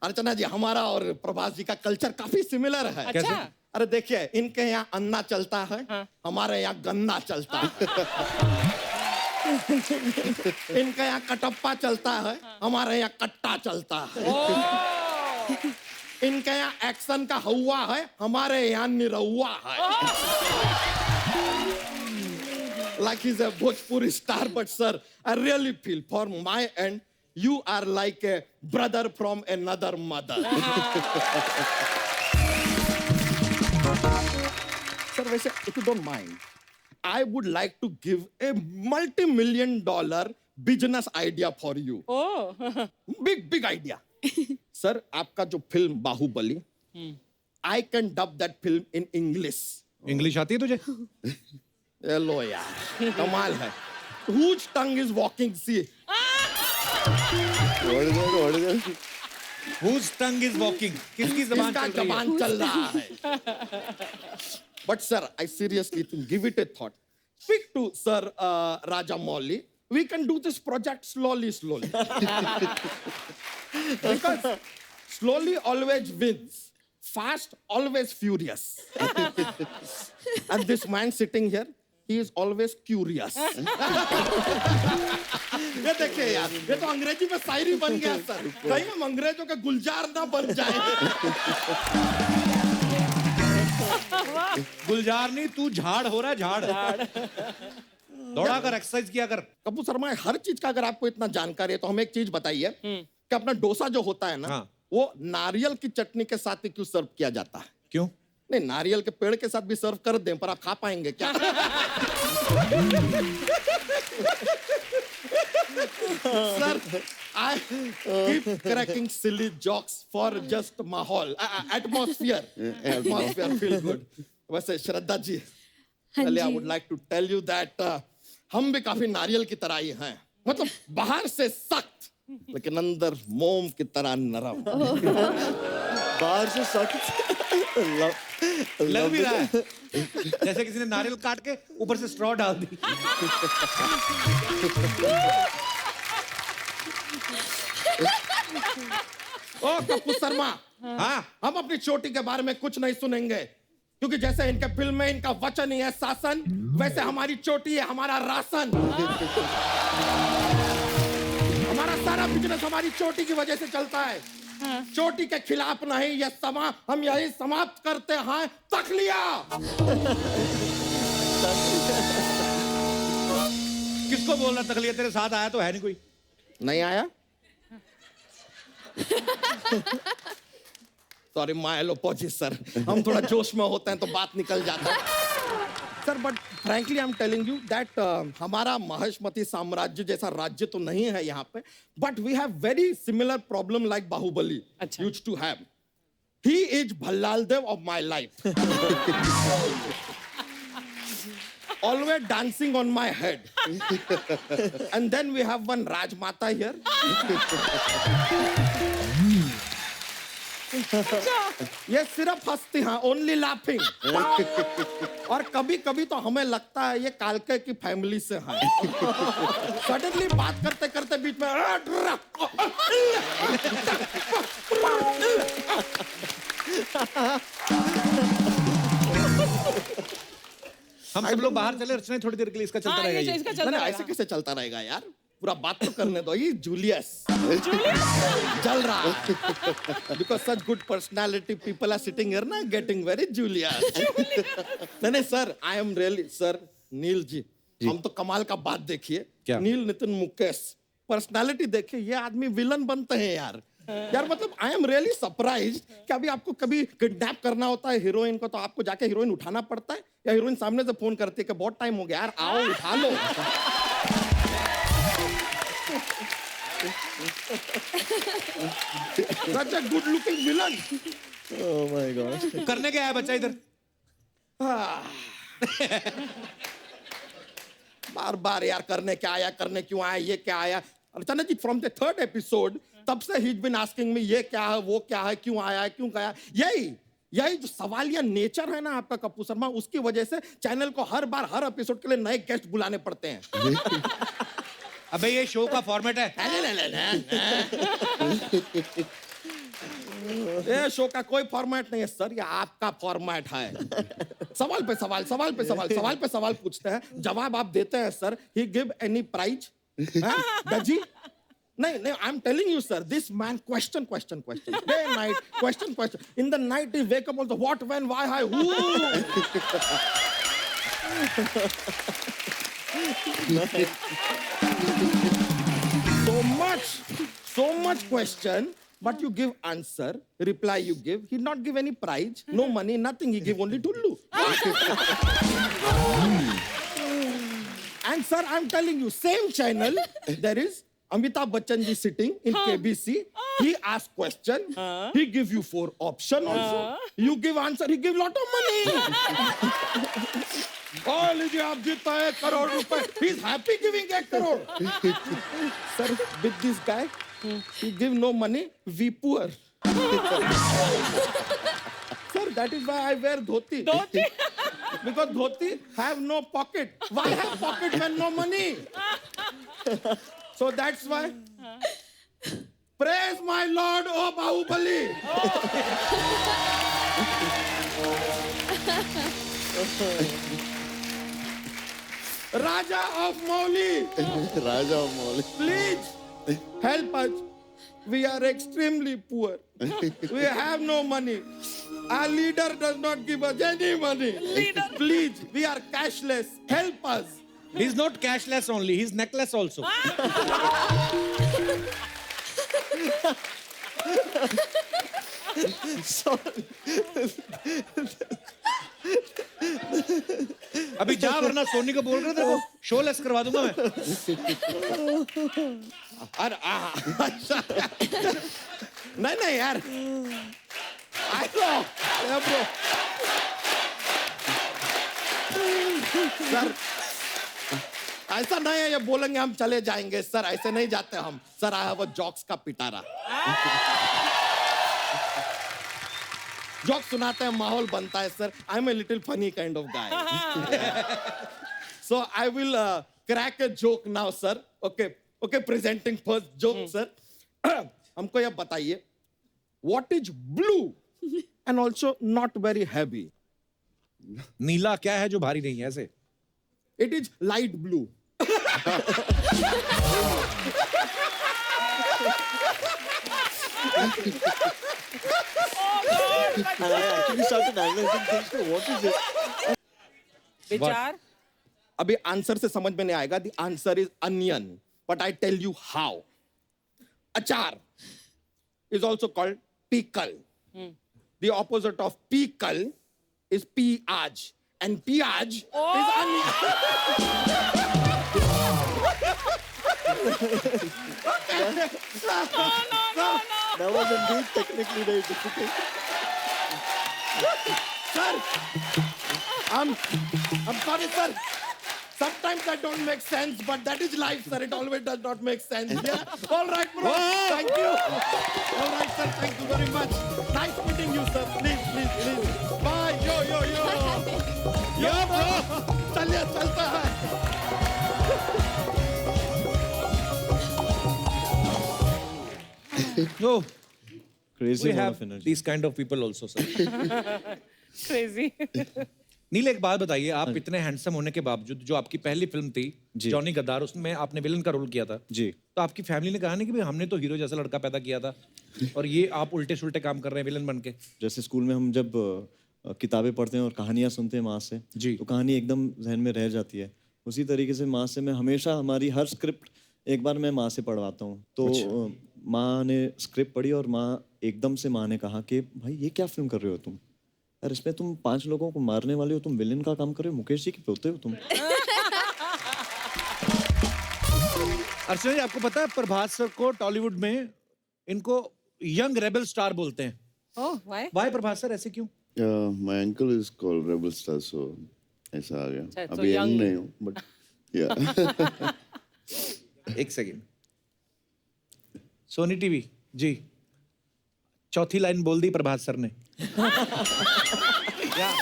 अर्चना जी, हमारा और प्रभास जी का कल्चर काफी सिमिलर है। अच्छा। अरे देखिए, इनके यहाँ अन्ना चलता है, हमारे यहाँ गन्ना चलता है। इनके यहाँ कटप्पा चलता है, हमारे यहाँ कट्टा चलता है। इनके यहाँ एक्शन का हवा है, हमारे यहाँ निरहुआ है। Like he's a Bhojpuri star, but sir, I really feel for my end, you are like a brother from another mother. Sir, वैसे, if you don't mind, I would like to give a multi-million-dollar business idea for you. Oh. Big idea. Sir, आपका जो film Baahubali, I can dub that film in English. English आती है तुझे? Hello यार, कमाल है. Whose tongue is walking? See. What is it? Whose tongue is walking? किसकी ज़बान किसका चल रही है? जबान चल रहा है? But sir, I seriously think, give it a thought. Speak to Sir Rajamouli. We can do this project slowly. Because slowly always wins. Fast always furious. And this man sitting here, he is always curious. ये देखिए यार, ये तो अंग्रेजी में शायरी बन गया sir. कहीं हम अंग्रेजों के गुलजार ना बन जाए। गुलजार नहीं, तू झाड़ हो रहा है, झाड़। दौड़ा कर, एक्सरसाइज किया कर। कपूर शर्मा, हर चीज का अगर आपको इतना जानकारी है तो हमें एक चीज बताइए कि अपना डोसा जो होता है ना, हाँ। वो नारियल की चटनी के साथ ही क्यों सर्व किया जाता है? क्यों? नहीं, नारियल के पेड़ के साथ भी सर्व कर दें, पर आप खा पाएंगे क्या? Sir, I keep cracking silly jokes for just माहौल, atmosphere. Atmosphere feel good. वैसे श्रद्धा जी, पहले I would like to tell you that हम भी काफी नारियल की तरह ही हैं। मतलब बाहर से सख्त, लेकिन अंदर मोम की तरह नरम। बाहर से सख्त, लग भी रहा है जैसे किसी ने नारियल काट के ऊपर से स्ट्रॉ डाल दी। ओ कपूर शर्मा, हाँ, हम अपनी चोटी के बारे में कुछ नहीं सुनेंगे, क्योंकि जैसे इनके फिल्म में इनका वचन ही है शासन, वैसे हमारी चोटी है हमारा राशन। हमारा सारा बिजनेस हमारी चोटी की वजह से चलता है। चोटी के खिलाफ नहीं, ये समा हम यही समाप्त करते हैं। तखलिया। किसको बोलना तकलीफ? तेरे साथ आया तो है नहीं कोई? नहीं आया? सॉरी माय एलोपॉजी सर, हम थोड़ा जोश में होते हैं तो बात निकल जाता है sir. But frankly I am telling you that हमारा महेशमती साम्राज्य जैसा राज्य तो नहीं है यहाँ पे, but we have very similar problem like Baahubali used to have. He is Bhallaladeva of my life, always dancing on my head. And then we have one Rajmata here. ये सिर्फ हंसती हैं, only laughing. और कभी कभी तो हमें लगता है ये कालके की फैमिली से हैं। सडनली बात करते करते बीच में हम सब लोग बाहर चले, रचना थोड़ी देर के लिए इसका चलता रहेगा। ये इसका चलता ऐसे कैसे चलता रहेगा यार? पूरा बात तो करने दो। ये जूलियस चल रहा है, because such good personality people are sitting here ना, getting very Julius. नहीं sir, I am really sir, नील जी, हम तो कमाल का बात देखिए, नील नितिन मुकेश पर्सनालिटी देखिए, ये आदमी विलन बनते हैं यार। यार मतलब आई एम रियली सरप्राइज्ड कि अभी आपको कभी किडनैप करना होता है हीरोइन को, तो आपको जाके हीरोइन उठाना पड़ता है, या हीरोइन सामने से फोन करती है कि बहुत टाइम हो गया यार, आओ उठा लो। Such a good looking villain. Oh my God. करने क्या है बच्चा इधर? बार बार यार करने क्या आया, करने क्यों आया, ये क्या आया। अर्चना जी, फ्रॉम द थर्ड एपिसोड तब से ही बीन आस्किंग मी ये क्या है, वो क्या है, क्यों आया है, क्यों गया। यही जो सवालिया नेचर है ना आपका कपूर शर्मा, उसकी वजह से चैनल को हर बार हर एपिसोड के लिए नए गेस्ट बुलाने पड़ते हैं। अबे ये शो का फॉर्मेट है। ये शो का कोई फॉर्मेट नहीं है सर, ये आपका फॉर्मेट है। सवाल पे सवाल, सवाल पे सवाल, सवाल पे सवाल पूछते हैं, जवाब आप देते हैं सर। ही गिव एनी प्राइज? दजी नहीं, I am telling you sir, this man question day night, question in the night he wake up on the what, when, why, how, who. so much question, but you give answer, reply you give. He not give any prize, no money, nothing. He give only tullu. And sir, I'm telling you, same channel, there is Amitabh Bachchan ji sitting in KBC. He ask question, he give you 4 option also. You give answer, he give lot of money. Oh, लीजिए आप जीता 1 करोड़ रुपए. He's happy giving 1 crore. Sir, with this guy, he give no money, we poor. Sir, that is why I wear dhoti. Because dhoti have no pocket. Why have pocket when no money? So that's why. Praise my Lord, oh Bahubali. Raja of Moli, Raja of Moli. please help us. We are extremely poor. We have no money. Our leader does not give us any money. Please, we are cashless. Help us. He's not cashless only, he's necklace also. अभी जा, वरना सोनी को बोल रहे थे वो show less करवा दूंगा मैं। अरे अच्छा नहीं नहीं यार ब्रो सर ऐसा नहीं है, ये बोलेंगे हम चले जाएंगे सर, ऐसे नहीं जाते हम sir. I have a jokes का पिटारा, जोक सुनाते हैं, माहौल बनता है sir. I am a little funny kind of guy, so I will crack a joke now sir. Okay okay, presenting first joke sir. हमको ये बताइए, what is blue and also not very heavy? नीला क्या है जो भारी नहीं है ऐसे? It is light blue. And I actually started analyzing things. So what is it? विचार अभी आंसर से समझ में नहीं आएगा। The answer is onion, but I tell you how. Achar is also called pickle. The opposite of pickle is piaj, and piaj is onion. That was indeed technically very difficult. Sir, I'm sorry, sir. Sometimes that don't make sense, but that is life, sir. It always does not make sense. Yeah. All right, bro. Thank you. All right, sir. Thank you very much. Nice meeting you, sir. Please, please, please. Bye. Yo. Yo, bro. चलिए, चलता है. No, Crazy we amount have of energy. these kind of people also, sir. Crazy. Neel, एक बात बताइए, आप इतने handsome होने के बावजूद, जो आपकी पहली फिल्म थी जॉनी गद्दार, उसमें आपने विलन का रोल किया था जी, तो आपकी फैमिली ने कहा नहीं कि भाई हमने तो हीरो जैसा लड़का पैदा किया था और ये आप उल्टे सुल्टे काम कर रहे हैं विलन बन के? जैसे स्कूल में हम जब किताबें पढ़ते हैं और कहानियां सुनते हैं माँ से जी, तो कहानी एकदम जहन में रह जाती है। उसी तरीके से माँ से मैं हमेशा, हमारी हर स्क्रिप्ट एक बार मैं माँ से पढ़वाता हूँ। तो माँ ने स्क्रिप्ट पढ़ी और माँ एकदम से माँ ने कहा कि भाई ये क्या फिल्म कर रहे हो तुम, यार इसमें तुम 5 लोगों को मारने वाले हो, तुम विलेन का काम कर रहे हो, मुकेश जी के पोते हो तुम। अर्चना जी, आपको पता है प्रभास सर को टॉलीवुड में इनको यंग रेबल स्टार बोलते हैं। ओह, व्हाई? वाई प्रभास सर ऐसे क्यों? My uncle is called Rebel Star, so ऐसा आ गया। अच्छा, तो अभी young यंग नहीं हूँ, but yeah. एक सेकेंड, सोनी टीवी जी, चौथी लाइन बोल दी प्रभास सर ने। Yeah.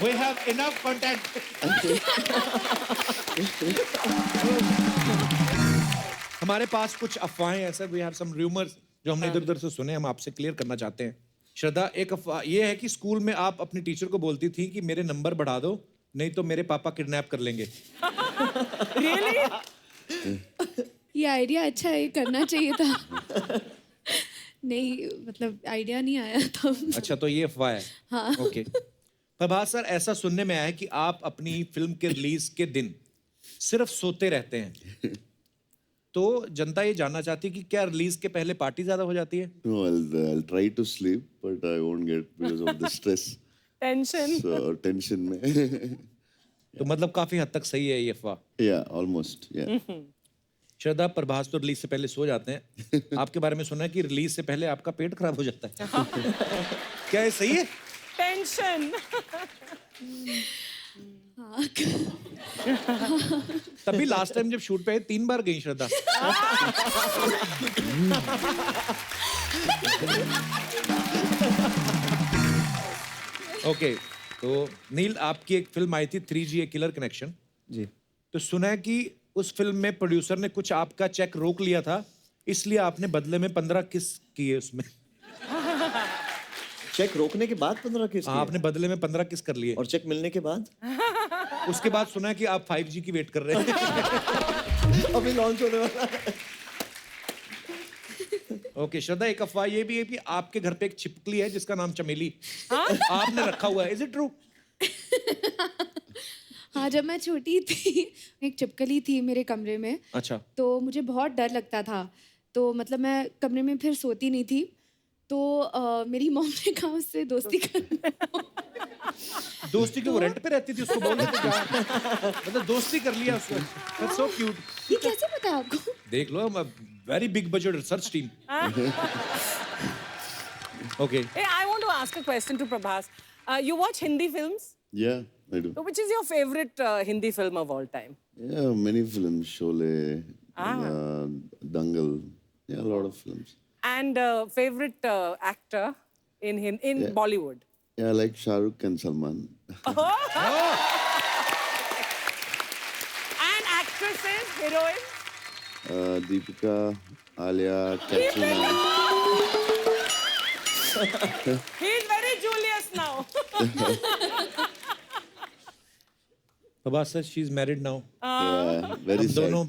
We have enough content. हमारे पास कुछ अफवाहें हैं sir, we have some rumours जो हमने इधर उधर से सुने, हम आपसे क्लियर करना चाहते हैं। श्रद्धा, एक अफवाह ये है कि स्कूल में आप अपनी टीचर को बोलती थी कि मेरे नंबर बढ़ा दो, नहीं तो मेरे पापा किडनैप कर लेंगे। ये आइडिया अच्छा है, ये करना चाहिए था। नहीं, मतलब आइडिया नहीं आया था। अच्छा, तो ये अफवाह है। हाँ। ओके। प्रभास सर, ऐसा सुनने में आया है कि आप अपनी फिल्म के रिलीज के दिन सिर्फ सोते रहते हैं, तो जनता ये जानना चाहती है कि क्या रिलीज के पहले पार्टी ज्यादा हो जाती है? No, I'll try to sleep, but I won't get because of the stress. Tension. So tension में. तो मतलब काफी हद तक सही है ये अफवाह। Yeah, almost. Yeah. श्रद्धा, प्रभास तो रिलीज से पहले सो जाते हैं, आपके बारे में सुना है कि रिलीज से पहले आपका पेट खराब हो जाता है। क्या ये सही है? टेंशन। तभी लास्ट टाइम जब शूट पे आई 3 बार गई श्रद्धा। ओके, तो नील, आपकी एक फिल्म आई थी 3G किलर कनेक्शन जी, तो सुना है कि उस फिल्म में प्रोड्यूसर ने कुछ आपका चेक रोक लिया था, इसलिए आपने बदले में 15 किस किए उसमें। चेक रोकने के बाद 15 किस किए? आपने बदले में 15 किस कर लिए। और चेक मिलने के बाद? उसके बाद सुना कि आप 5G की वेट कर रहे हैं। अभी लॉन्च होने वाला है। ओके श्रद्धा, एक अफवाह ये भी है कि आपके घर पे एक छिपकली है जिसका नाम चमेली आपने रखा हुआ है। Is it true? हाँ, जब मैं छोटी थी एक छिपकली थी मेरे कमरे में। अच्छा। तो मुझे बहुत डर लगता था, तो मतलब मैं कमरे में फिर सोती नहीं थी, तो मेरी मॉम ने कहा उससे दोस्ती करना। दोस्ती की वो रेंट पे रहती थी, उसको बोल देते क्या मतलब दोस्ती कर लिया उसको। That's so cute. ये कैसे पता आपको? देख लो, very big budget research team. Okay. Hey, I want to ask a question to Prabhas. You watch Hindi films? Yeah, I do. So which is your favorite Hindi film of all time? Yeah, many films. Sholay, Dangal. Yeah, a lot of films. And favorite actor in Yeah. Bollywood? Yeah, I like Shah Rukh and Salman. And actresses, heroines? Deepika, Alia, Katrina. He's very Julius now. Prabhas sir, she is married now. Yeah, very हम sad. दोनों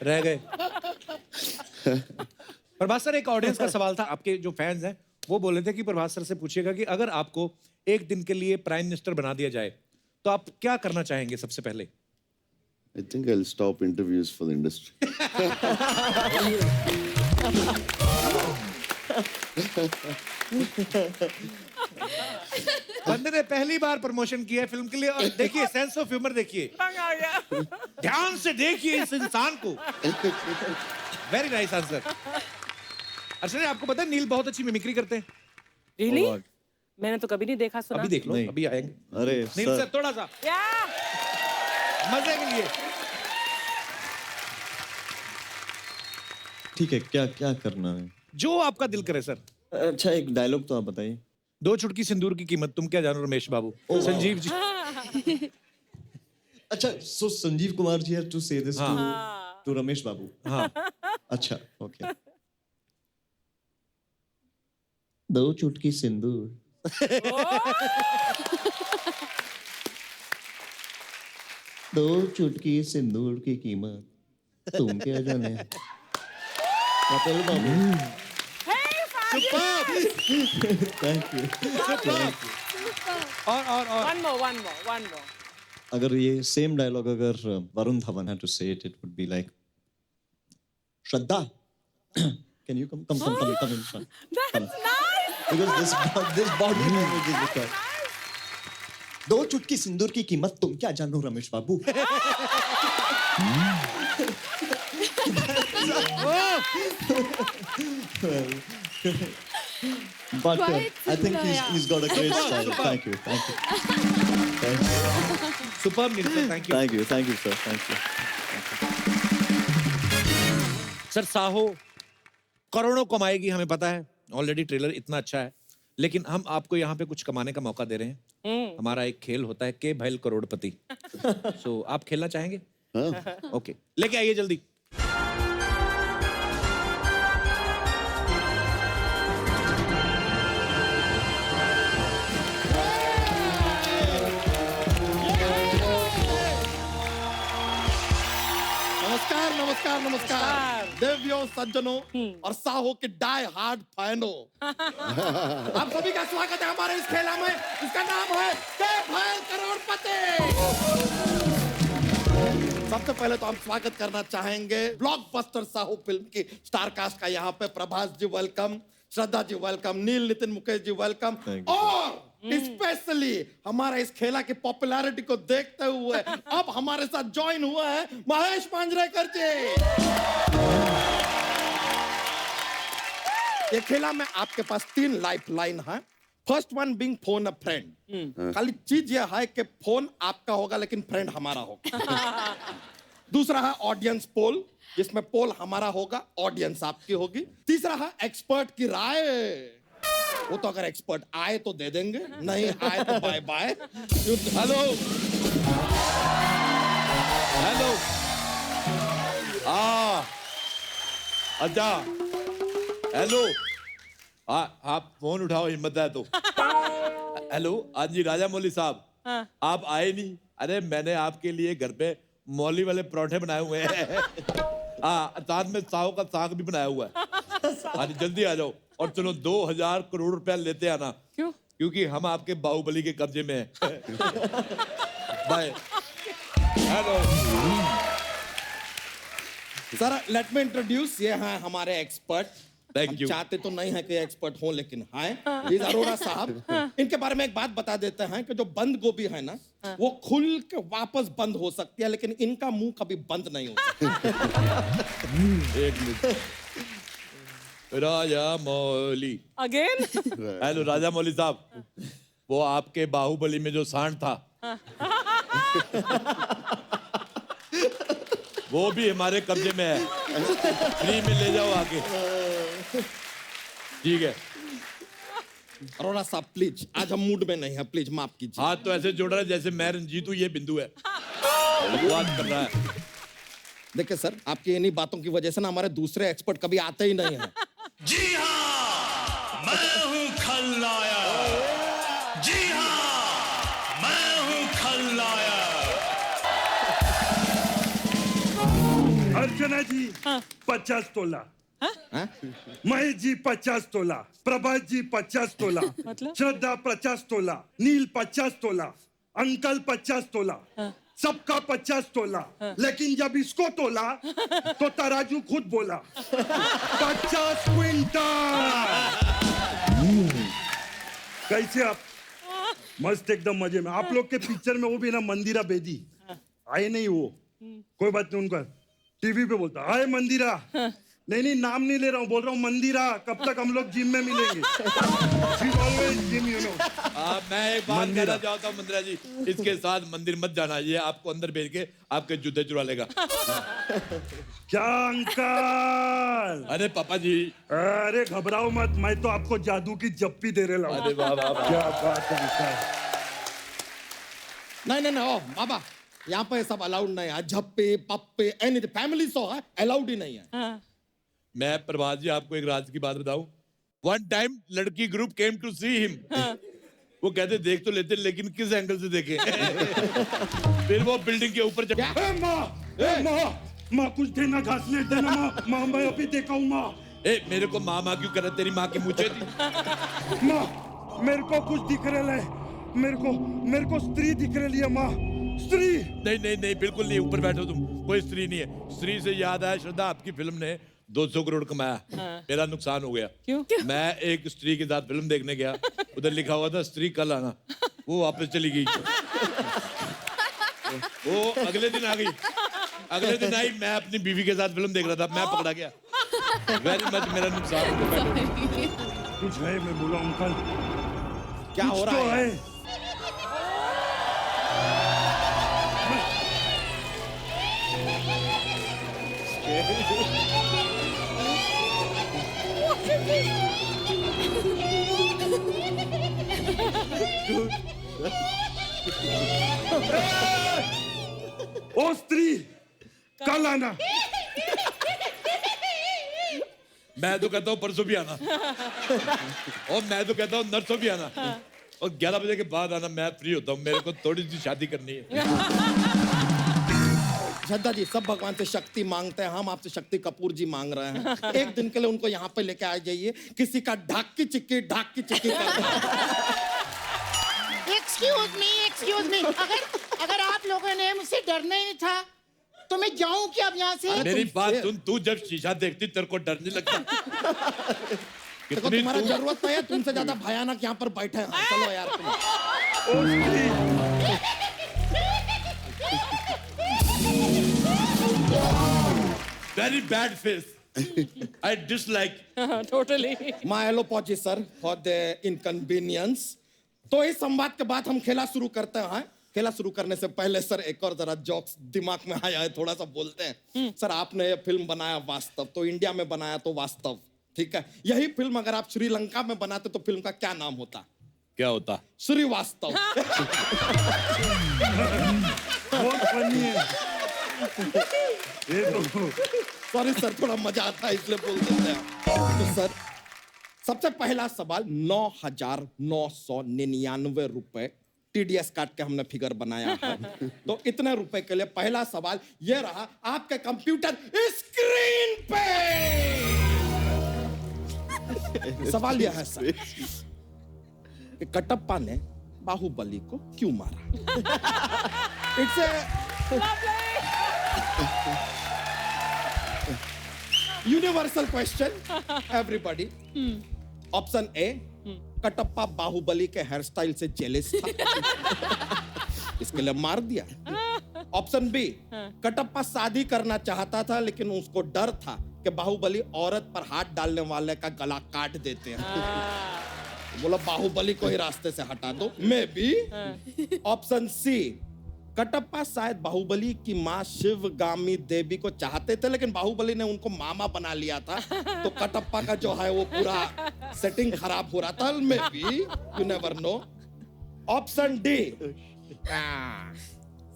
रह गए। Prabhas sir, एक audience का सवाल था, आपके जो फैंस हैं वो बोल रहे थे कि प्रभास सर से पूछिएगा कि अगर आपको एक दिन के लिए प्राइम मिनिस्टर बना दिया जाए तो आप क्या करना चाहेंगे सबसे पहले? I think I'll stop interviews for the industry. बंदे ने पहली बार प्रमोशन किया है फिल्म के लिए, और देखिए सेंस ऑफ ह्यूमर देखिए, तंग आ गया। ध्यान से देखिए इस इंसान को। Very nice answer. अर्चना, आपको पता है नील बहुत अच्छी मिमिक्री करते हैं? Really? मैंने तो कभी नहीं देखा सुना। अभी देख लो, अभी आएंगे। अरे नील सर, थोड़ा सा मजे के लिए। ठीक है, क्या क्या करना है? जो आपका दिल करे सर। अच्छा, एक डायलॉग तो आप बताइए। 2 चुटकी सिंदूर की कीमत तुम क्या जानो रमेश बाबू। संजीव जी। अच्छा, सो संजीव कुमार जी हैव टू से दिस टू रमेश बाबू। हाँ। अच्छा, ओके। 2 चुटकी सिंदूर। 2 चुटकी सिंदूर की कीमत तुम क्या जाने। कपिल बाबू। Thank you. और One more. अगर ये सेम डायलॉग अगर Varun Dhawan had to say it, it would be like, Shraddha, can you come in front? That's nice. Because this body language is required. 2 चुटकी सिंदूर की कीमत तुम क्या जानो रमेश बाबू। But I think he's got a great style. Thank you. Superb Neil sir, thank you. Thank you, sir. Thank you. Sir, Saaho करोड़ों कमाएगी, हमें पता है, ऑलरेडी ट्रेलर इतना अच्छा है, लेकिन हम आपको यहाँ पे कुछ कमाने का मौका दे रहे हैं। हमारा एक खेल होता है के भैल करोड़पति। सो आप खेलना चाहेंगे? ओके, लेके आइए जल्दी। नमस्कार देवियों, सज्जनों और साहो के डाई हार्ड फैनों। आप सभी का स्वागत है हमारे इस खेला में, इसका नाम है के भैल करोड़पति। सबसे पहले तो हम स्वागत करना चाहेंगे ब्लॉकबस्टर साहो फिल्म की स्टार कास्ट का। यहाँ पे प्रभास जी वेलकम, श्रद्धा जी वेलकम, नील नितिन मुकेश जी वेलकम, और स्पेशली हमारा इस खेला की पॉपुलैरिटी को देखते हुए अब हमारे साथ ज्वाइन हुआ है महेश पांजरेकर जी। ये खेला में आपके पास 3 लाइफ लाइन है। फर्स्ट वन बीइंग फोन अ फ्रेंड। खाली चीज ये है कि फोन आपका होगा लेकिन फ्रेंड हमारा होगा। दूसरा है ऑडियंस पोल, जिसमें पोल हमारा होगा, ऑडियंस आपकी होगी। तीसरा है एक्सपर्ट की राय। वो तो अगर एक्सपर्ट आए तो दे देंगे, नहीं आए तो बाय बाय। हेलो अच्छा, हेलो, आप फोन उठाओ, हिम्मत है तो। हेलो, हाँ जी राजा मौली साहब, आप आए नहीं, अरे मैंने आपके लिए घर पे मौली वाले पराठे बनाए हुए हैं। हाँ, साथ में साव का साग भी बनाया हुआ है। आज जल्दी आ जाओ और चलो 2000 करोड़ रुपया लेते आना। क्यों? क्योंकि हम आपके बाहुबली के कब्जे में हैं। Bye. Hello sir let me introduce, ये हैं हमारे एक्सपर्ट। Thank you. चाहते तो नहीं है कि एक्सपर्ट हो, लेकिन हैं ये अरोड़ा साहब। इनके बारे में एक बात बता देते हैं कि जो बंद गोभी है ना, वो खुल के वापस बंद हो सकती है, लेकिन इनका मुंह कभी बंद नहीं होता। एक मिनट। राजा मौली अगेन। हेलो राजा मौली साहब, वो आपके बाहुबली में जो सांड था वो भी हमारे कब्जे में है। फ्री में ले जाओ आके। ठीक है अरोड़ा साहब प्लीज, आज हम मूड में नहीं है, प्लीज माफ कीजिए। हाथ तो ऐसे जोड़ रहा है जैसे मैं रंजीत हूँ, ये बिंदु है। बकवास कर रहा है। देखिए सर, आपकी इन्हीं बातों की वजह से ना हमारे दूसरे एक्सपर्ट कभी आते ही नहीं है। जी हाँ, मैं हूँ खलनायक। जी हाँ, मैं हूँ खलनायक। अर्चना जी 50 तोला, महेश जी 50 तोला, प्रभात जी 50 तोला, श्रद्धा 50 तोला, नील 50 तोला, अंकल 50 तोला, सबका 50 तोला। लेकिन जब इसको तोला तो तराजू खुद बोला 50 क्विंटल। कैसे आप? मस्त एकदम मजे में। आप लोग के पिक्चर में वो भी ना मंदिरा बेदी आए नहीं, वो कोई बात नहीं, उनका टीवी पे बोलता हाय मंदिरा। नहीं नाम नहीं ले रहा हूँ, बोल रहा हूँ मंदिरा। कब तक हम लोग जिम में मिलेंगे? Gym, you know. मैं एक बात कहना चाहता हूँ मंदिरा जी, इसके साथ मंदिर मत जाना, ये आपको अंदर भेज के आपके जूते चुरा लेगा। क्या अंकल? अरे पापा जी। अरे घबराओ मत, मैं तो आपको जादू की जप्पी दे रहा हूँ। अरे वाह वाह वाह। क्या बात है। नहीं ओ बाबा, यहाँ पे सब अलाउड नहीं है। झप्पे पप्पे एनीथिंग, फैमिली शो है, अलाउड ही नहीं है। मैं प्रभात जी आपको एक राज की बात बताऊं। वन टाइम लड़की group came to see him. वो कहते देख तो लेते, लेकिन किस एंगल से देखें। फिर वो बिल्डिंग के ऊपर माँ कुछ देना, घास लेट देना। माँ मैं अभी देखा हूँ। माँ मेरे को माँ क्यों कर रहा? तेरी माँ की मुझे थी। माँ मेरे को कुछ दिख रहा है, मेरे को स्त्री दिख रही है। माँ स्त्री? नहीं बिल्कुल नहीं, ऊपर बैठो तुम, कोई स्त्री नहीं है। स्त्री से याद आया, श्रद्धा आपकी फिल्म ने 200 करोड़ कमाया। मेरा नुकसान हो गया। क्यों? मैं एक स्त्री के साथ फिल्म देखने गया, उधर लिखा हुआ था स्त्री कल आना, वो वापस चली गई। वो अगले दिन आ गई। अगले दिन आई, मैं अपनी बीवी के साथ फिल्म देख रहा था, मैं पकड़ा गया। वेरी मच मेरा नुकसान हो गया। कुछ है? मैं बोला अंकल क्या हो रहा है? ओ स्त्री कल आना। मैं तो कहता हूँ परसों भी आना। और मैं तो कहता हूँ नरसों भी आना। और 11 बजे के बाद आना, मैं फ्री होता हूँ, मेरे को थोड़ी सी शादी करनी है। श्रद्धा जी सब भगवान से शक्ति मांगते हैं, हम आपसे शक्ति कपूर जी मांग रहे हैं। एक दिन के लिए उनको यहाँ पे लेके आ जाइए, किसी का ढाक की चिक्की एक्सक्यूज मी, अगर आप लोगों ने मुझसे डरना ही नहीं था तो मैं जाऊं क्या अब यहाँ से? मेरी बात सुन, तू जब शीशा देखती तेरे को डर नहीं लगता? देखो तुम्हारा जरूरत नहीं है, तुमसे ज्यादा भयानक यहाँ पर बैठे हैं। चलो यार Very bad face. I dislike. Totally. My apologies sir for the inconvenience. तो इस संवाद के बाद हम खेला शुरू करते हैं। खेला शुरू करने से पहले सर एक और जरा जोक्स दिमाग में आया है, थोड़ा सा बोलते हैं। सर आपने ये फिल्म बनाया वास्तव, तो इंडिया में बनाया तो वास्तव, ठीक है। यही फिल्म अगर आप श्रीलंका में बनाते तो फिल्म का क्या नाम होता? क्या होता? श्रीवास्तव। बहुत फनी है ये तो। सॉरी सर, थोड़ा मजा आता है इसलिए बोल देते हैं। तो सर सबसे पहला सवाल, 9,999 रुपए TDS काट के हमने फिगर बनाया है। तो इतने रुपए के लिए पहला सवाल ये रहा आपके कंप्यूटर स्क्रीन पे। सवाल यह है सर कि कटप्पा ने बाहुबली को क्यों मारा? It's universal question everybody. Option A, Kattappa Baahubali के हेयर स्टाइल से जेलस था, इसके लिए मार दिया। ऑप्शन बी, कटप्पा शादी करना चाहता था लेकिन उसको डर था कि बाहुबली औरत पर हाथ डालने वाले का गला काट देते हैं, बोला बाहुबली को ही रास्ते से हटा दो। Maybe. Option C, Kattappa शायद बाहुबली की माँ शिवगामी देवी को चाहते थे लेकिन बाहुबली ने उनको मामा बना लिया था, तो कटप्पा का जो है वो पूरा सेटिंग खराब हो रहा था। May be, you never know. Option D,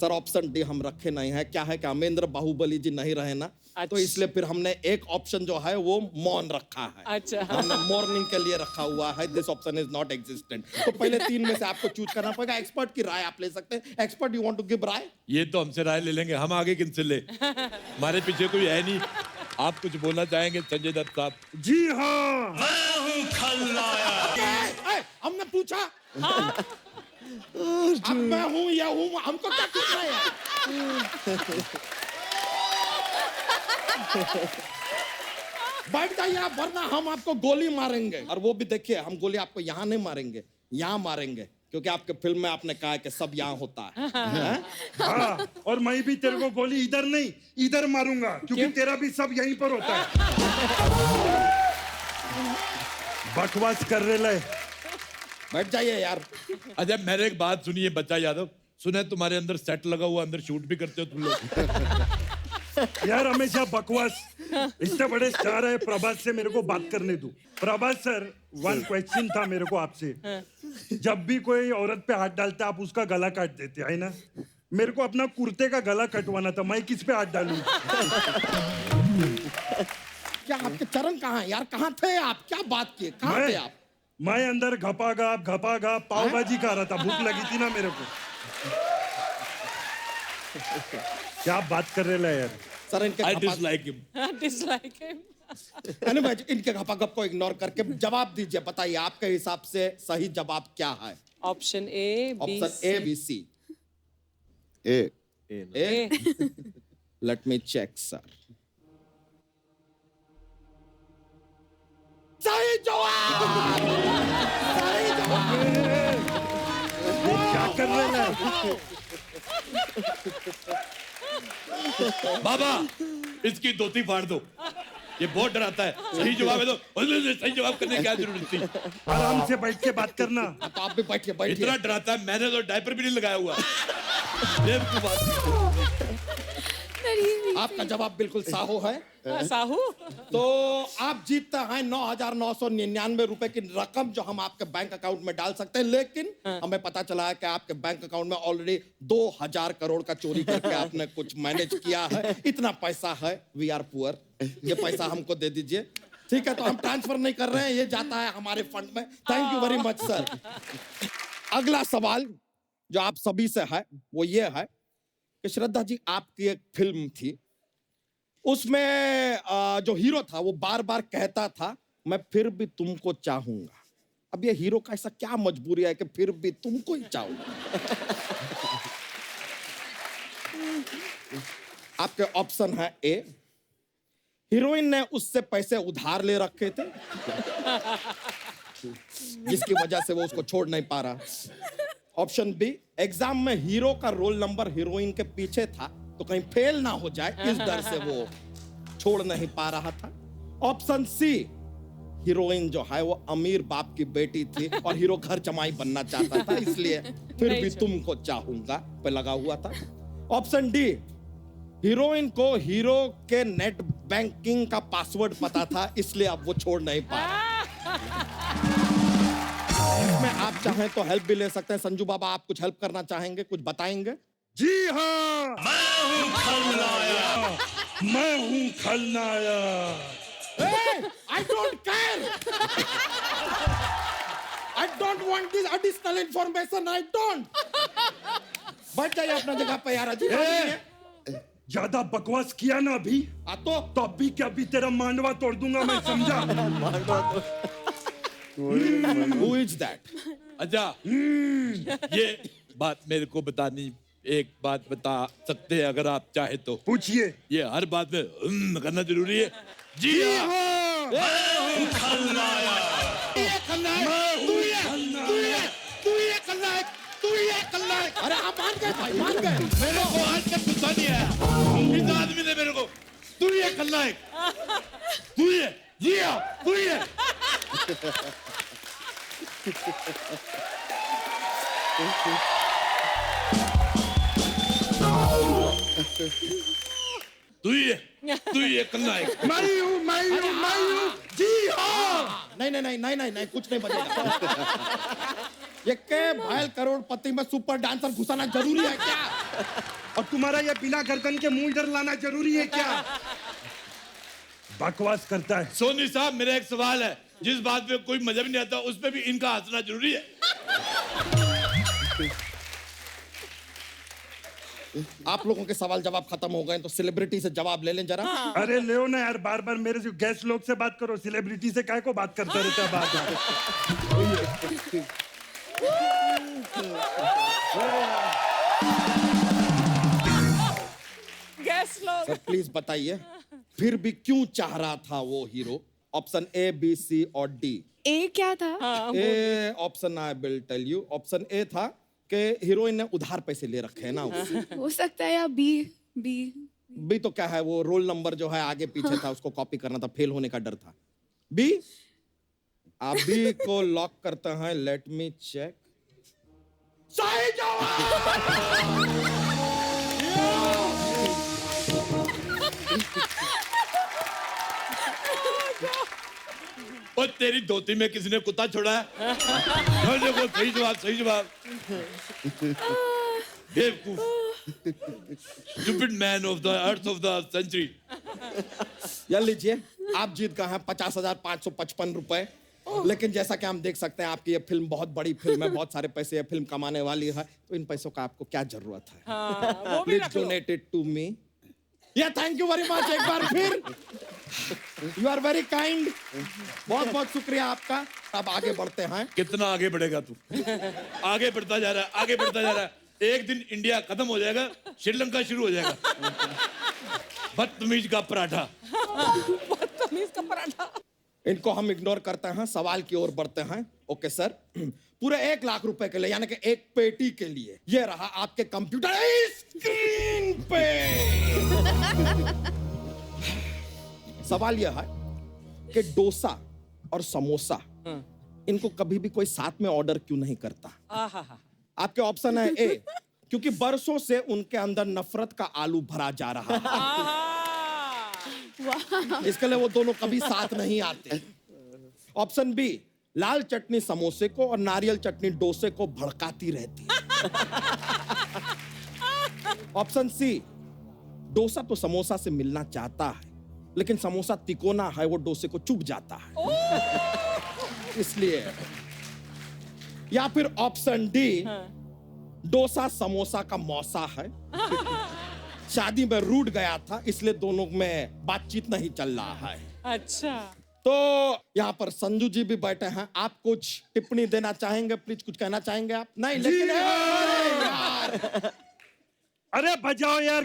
sir option D हम रखे नहीं है। क्या है कि अमेंद्र बाहुबली जी नहीं रहे ना, तो इसलिए फिर हमने एक ऑप्शन जो है वो मौन रखा है। अच्छा, हमने मॉर्निंग के लिए रखा हुआ है। This option is not existent. तो पहले 3 में से आपको चूज करना पड़ेगा। एक्सपर्ट की राय आप ले सकते हैं। Expert, you want to give राय? ये तो हमसे राय ले लेंगे, हम आगे किनसे ले? हमारे पीछे कोई है नहीं। आप कुछ बोलना चाहेंगे संजय दत्त साहब? जी हाँ, मैं हूँ खलनायक। हमने पूछा अब मैं हूँ या हूँ, हमको क्या पूछना है? बैठ जाइए आप, वरना हम आपको गोली मारेंगे। और वो भी देखिए, हम गोली आपको यहाँ नहीं मारेंगे, यहाँ मारेंगे, क्योंकि आपके फिल्म में आपने कहा है कि सब यहाँ होता है। हाँ, और मैं भी तेरे को गोली इधर नहीं इधर मारूंगा, क्योंकि तेरा भी सब यहीं पर होता है। बकवास कर रहे ले। बैठ जाइए यार। अच्छा, मेरे एक बात सुनिए बच्चा यादव, सुने तुम्हारे अंदर सेट लगा हुआ, अंदर शूट भी करते हो तुम लोग। यार हमेशा बकवास। इतने बड़े स्टार है, प्रभास से मेरे को बात करने दो। प्रभास सर, 1 क्वेश्चन था मेरे को आपसे। जब भी कोई औरत पे हाथ डालता आप उसका गला काट देते है ना? मेरे को अपना कुर्ते का गला कटवाना था, मैं किस पे हाथ डालूं? क्या आपके चरण कहाँ है यार? कहाँ थे आप? क्या बात किए? कहाँ थे आप? मैं अंदर घपा पाव भाजी खा रहा था, भूख लगी थी ना मेरे को। क्या बात कर रहे हैं यार? सर इनके I dislike him. Dislike him. इनके घपाघप को इग्नोर करके जवाब दीजिए। बताइए आपके हिसाब से सही जवाब क्या है? Option A, option A, B, C. A. Let me check sir. सही जवाब! सही जवाब! ये क्या कर रहे हैं? बाबा, इसकी धोती फाड़ दो, ये बहुत डराता है। सही जवाब है तो सही जवाब करने की क्या जरूरत थी? आराम से बैठ के बात करना। तो आप भी बैठिए, बैठिए। इतना डराता है, मैंने तो डायपर भी नहीं लगाया हुआ। आपका जवाब बिल्कुल साहू है। साहू? तो आप जीतते हैं 9,999 रुपए की रकम, जो हम आपके बैंक अकाउंट में डाल सकते हैं। लेकिन हमें पता चला है कि आपके बैंक अकाउंट में ऑलरेडी 2,000 करोड़ का चोरी करके आपने कुछ मैनेज किया है। इतना पैसा है, वी आर पुअर, ये पैसा हमको दे दीजिए। ठीक है, तो हम ट्रांसफर नहीं कर रहे हैं, ये जाता है हमारे फंड में। Thank you very much sir. अगला सवाल जो आप सभी से है वो ये है कि श्रद्धा जी, आपकी एक फिल्म थी, उसमें जो हीरो था वो बार बार कहता था मैं फिर भी तुमको चाहूंगा। अब ये हीरो का ऐसा क्या मजबूरी है कि फिर भी तुमको ही चाहूंगा? आपके ऑप्शन है ए, हीरोइन ने उससे पैसे उधार ले रखे थे जिसकी वजह से वो उसको छोड़ नहीं पा रहा। ऑप्शन बी, एग्जाम में हीरो का रोल नंबर हीरोइन के पीछे था तो कहीं फेल ना हो जाए, इस डर से वो छोड़ नहीं पा रहा था। ऑप्शन सी, हीरोइन जो है वो अमीर बाप की बेटी थी और हीरो घर जमाई बनना चाहता था, इसलिए फिर भी तुमको चाहूंगा पे लगा हुआ था। ऑप्शन डी, हीरोइन को हीरो के नेट बैंकिंग का पासवर्ड पता था, इसलिए अब वो छोड़ नहीं पा रहा। इसमें आप चाहें तो हेल्प भी ले सकते हैं। संजू बाबा, आप कुछ हेल्प करना चाहेंगे, कुछ बताएंगे? जी हाँ, मैं हूँ खलनायक। मैं हूँ खलनायक। I don't care. I don't want this additional information. I don't. बैठ जाइए अपना जगह पे यार। अजीब आदमी है। ज्यादा बकवास किया ना अभी तो अभी क्या अभी तेरा मांडवा तोड़ दूंगा मैं, समझा? Who is that? अच्छा, ये बात मेरे को बतानी, एक बात बता सकते हैं अगर आप चाहे तो? पूछिए। ये हर बात में करना जरूरी है? जी हाँ। अरे आप मान गए भाई, मान गए। मेरे को आज तक गुस्सा नहीं आया इस आदमी ने मेरे को। तू ये खलनायक, तू ये, जी हाँ तू ये। तू ये खलनायक। मैं हूँ, जी हाँ। नहीं, कुछ नहीं बचेगा। ये के भायल करोड़पति में सुपर डांसर घुसाना जरूरी है क्या? और तुम्हारा ये बिना गर्दन के मुंह इधर लाना जरूरी है क्या? बकवास करता है। सोनी साहब, मेरा एक सवाल है, जिस बात पे कोई मजा भी नहीं आता उस पे भी इनका हंसना जरूरी है? आप लोगों के सवाल जवाब खत्म हो गए तो सेलिब्रिटी से जवाब ले लें जरा। अरे ले ना यार, बार बार मेरे से गेस्ट लोग से बात करो, सेलिब्रिटी से काय को बात करता रहता है बात। गेस्ट लोग। सर प्लीज बताइए, फिर भी क्यों चाह रहा था वो hero? Option A, B, C और डी। ए क्या था? A option I will tell you. Option A था कि हीरोइन ने उधार पैसे ले रखे हैं ना उससे। हो सकता है, या बी। बी तो क्या है, वो रोल नंबर जो है आगे पीछे था, उसको कॉपी करना था, फेल होने का डर था। बी, आप बी को लॉक करते हैं। Let me check. सही जवाब। और तेरी धोती में किसी ने कुत्ता छोड़ा है? देखो, सही जवाब, सही जवाब। बेवकूफ, stupid man of the earth of the century. यार लीजिए, आप जीत गए हैं 50,555 रुपए। लेकिन जैसा कि हम देख सकते हैं, आपकी ये फिल्म बहुत बड़ी फिल्म है, बहुत सारे पैसे ये फिल्म कमाने वाली है, तो इन पैसों का आपको क्या जरूरत है? Please donate it to me. या थैंक यू वेरी मच। एक बार फिर यू आर वेरी काइंड। बहुत बहुत शुक्रिया आपका। अब आगे बढ़ते हैं। कितना आगे बढ़ेगा तू? आगे बढ़ता जा रहा है, आगे बढ़ता जा रहा है। एक दिन इंडिया खत्म हो जाएगा, श्रीलंका शुरू हो जाएगा। बदतमीज का पराठा। बदतमीज का पराठा। इनको हम इग्नोर करते हैं, सवाल की ओर बढ़ते हैं। ओके सर, पूरे 1 लाख रुपए के लिए, यानी कि एक पेटी के लिए, ये रहा आपके कंप्यूटर स्क्रीन पे। सवाल यह है कि डोसा और समोसा, इनको कभी भी कोई साथ में ऑर्डर क्यों नहीं करता? आपके ऑप्शन है ए, क्योंकि बरसों से उनके अंदर नफरत का आलू भरा जा रहा है, इसके लिए वो दोनों कभी साथ नहीं आते। ऑप्शन बी, लाल चटनी समोसे को और नारियल चटनी डोसे को भड़काती रहती है। ऑप्शन सी, डोसा तो समोसा से मिलना चाहता है, लेकिन समोसा तिकोना है, वो डोसे को चुभ जाता है, इसलिए। या फिर ऑप्शन डी, डोसा समोसा का मौसा है, शादी में रूठ गया था, इसलिए दोनों में बातचीत नहीं चल रहा है। अच्छा, तो यहाँ पर संजू जी भी बैठे हैं। आप कुछ टिप्पणी देना चाहेंगे? प्लीज कुछ कहना चाहेंगे आप? नहीं, लेकिन अरे बजाओ यार।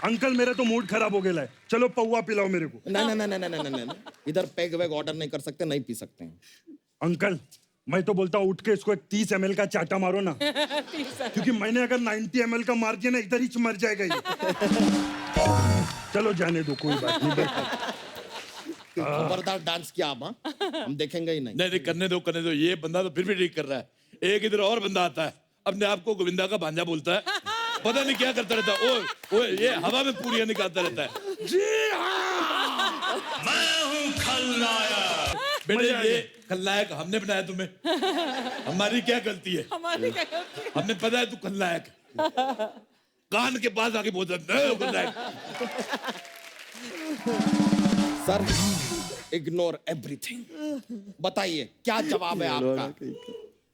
अंकल मेरा तो मूड खराब हो गया है, चलो पौवा पिलाओ मेरे को। नहीं, इधर पैग वैग ऑर्डर नहीं कर सकते, नहीं पी सकते हैं। अंकल मैं तो बोलता हूँ उठ के इसको एक 30 ml का चाटा मारो ना, क्योंकि मैंने अगर 90 ml का मार दिया ना, इधर ही मर जाएगा ये। चलो जाने दो, कोई बात नहीं। खबरदार डांस किया आप, हम देखेंगे ही नहीं। नहीं, करने दो, करने दो। ये बंदा तो फिर भी ठीक कर रहा है। एक इधर और बंदा आता है, अपने आप को गोविंदा का भांजा बोलता है, पता नहीं क्या करता रहता है। ओए ये हवा में पूरियां निकालता रहता है। जी हाँ, मैं हूँ खलनायक। बेटे, ये खलनायक हमने बनाया तुम्हें, हमारी क्या गलती है? हमारी क्या गलती है? हमने पता है तू खलनायक, कान के पास आके बोलता है खलनायक। Sir ignore everything. बताइए क्या जवाब है आपका?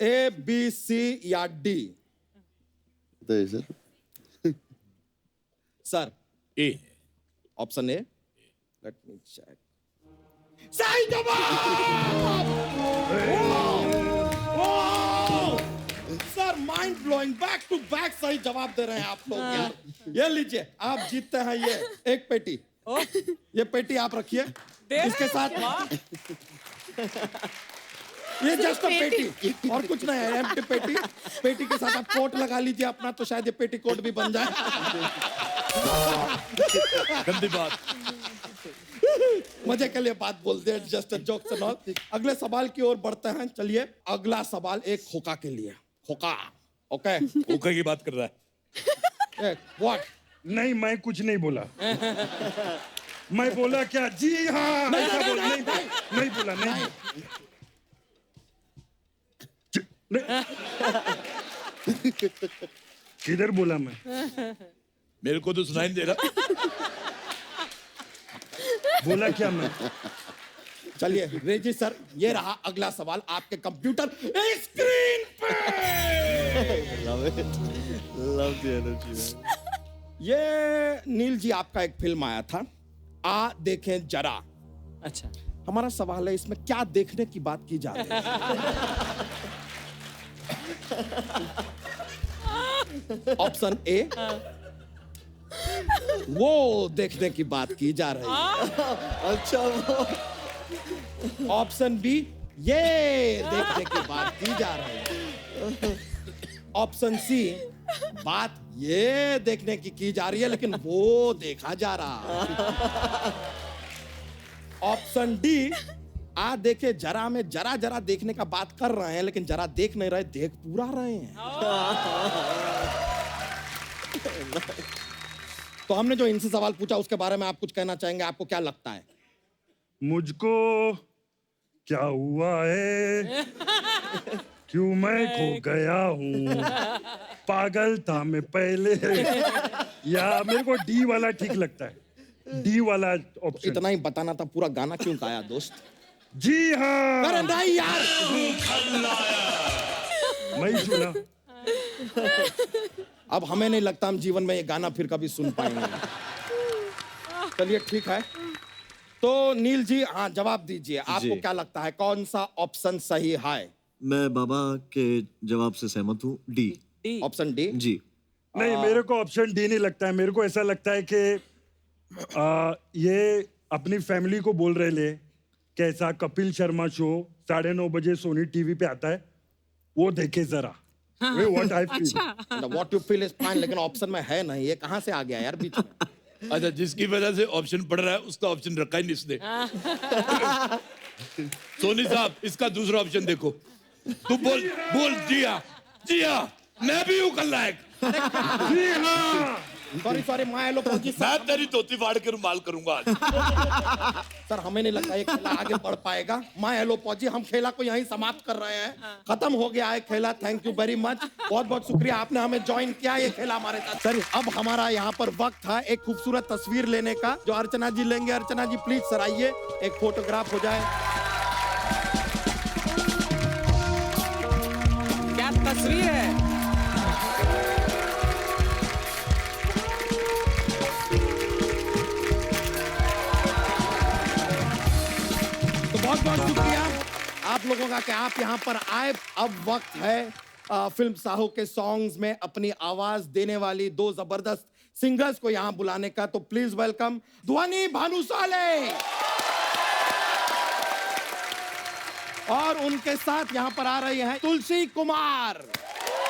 ए बी सी या डी? बताइए sir. Sir A. Option A. Let me check. सही जवाब! Sir mind blowing, back to back सही जवाब दे रहे हैं आप लोग यार। ये लीजिए, आप जीतते हैं ये एक पेटी। ये पेटी आप रखिए इसके साथ। ये जस्ट पेटी और कुछ नहीं है, एम्प्टी पेटी। पेटी के साथ आप कोट लगा लीजिए अपना, तो शायद ये पेटी कोट भी बन जाए। गंदी बात। मजे के लिए बात बोलते हैं, जस्ट जोक्स एंड ऑल। अगले सवाल की ओर बढ़ते हैं। चलिए अगला सवाल एक खोका के लिए। खोका, ओके? खोका की बात कर रहा है। व्हाट? नहीं, मैं कुछ नहीं बोला। मैं बोला क्या? जी हाँ। ऐसा बोला नहीं बोला नहीं। किधर बोला मैं? मेरे को तो सुनाई नहीं दे रहा। बोला क्या मैं? चलिए रेजी सर, ये रहा अगला सवाल आपके कंप्यूटर स्क्रीन पे। Love it, love the energy. ये नील जी आपका एक फिल्म आया था, आ देखें जरा। अच्छा, हमारा सवाल है इसमें क्या देखने की बात की जा रही है? ऑप्शन ए, वो देखने की बात की जा रही है। अच्छा, ऑप्शन बी, ये देखने की बात की जा रही है। ऑप्शन सी, बात ये देखने की जा रही है लेकिन वो देखा जा रहा है। ऑप्शन डी, आ देखे जरा में जरा जरा देखने का बात कर रहे हैं लेकिन जरा देख नहीं रहे, देख पूरा रहे हैं। तो हमने जो इनसे सवाल पूछा उसके बारे में आप कुछ कहना चाहेंगे? आपको क्या लगता है? मुझको क्या हुआ है, क्यों मैं खो गया हूँ, पागल था मैं पहले, या मेरे को डी वाला ठीक लगता है। डी वाला ऑप्शन। इतना ही बताना था, पूरा गाना क्यों गाया दोस्त? जी हाँ। अरे नहीं यार, मैं ही सुना। अब हमें नहीं लगता हम जीवन में ये गाना फिर कभी सुन पाएंगे। चलिए ठीक है, तो नील जी हाँ जवाब दीजिए। आपको क्या लगता है कौन सा ऑप्शन सही है? मैं बाबा के जवाब से सहमत हूँ, डी। Option D? जी। नहीं, मेरे को ऑप्शन डी नहीं लगता है। मेरे को ऐसा लगता है कि ये अपनी फैमिली को बोल रहे ले, कैसा कपिल शर्मा शो 9:30 बजे सोनी टीवी पे आता है, वो देखे जरा। What I feel. What you feel is fine, लेकिन ऑप्शन में है नहीं, ये कहाँ से आ गया यार बीच में? अच्छा, जिसकी वजह से ऑप्शन पढ़ रहा है उसका ऑप्शन रखा ही नहीं इसने। सोनी साहब, इसका दूसरा ऑप्शन देखो। तू बोल बोल। जी हाँ, मैं भी हूँ खलनायक। जी हाँ। सॉरी माय लोग, मैं तेरी धोती फाड़ के रुमाल करूंगा आज। सर हमें नहीं लगता ये खेला आगे बढ़ पाएगा। माय हेलो पौजी, हम खेला को यहीं समाप्त कर रहे हैं। खत्म हो गया है खेला। थैंक यू वेरी मच, बहुत बहुत शुक्रिया आपने हमें ज्वाइन किया ये खेला हमारे साथ। सर अब हमारा यहाँ पर वक्त था एक खूबसूरत तस्वीर लेने का, जो अर्चना जी लेंगे। अर्चना जी प्लीज सर आइए, एक फोटोग्राफ हो जाए। क्या तस्वीर है? बहुत बहुत शुक्रिया आप लोगों का कि आप यहाँ पर आए। अब वक्त है फिल्म साहू के सॉन्ग्स में अपनी आवाज देने वाली दो जबरदस्त सिंगर्स को यहाँ बुलाने का। तो प्लीज वेलकम ध्वनि भानुशाली और उनके साथ यहाँ पर आ रही हैं तुलसी कुमार।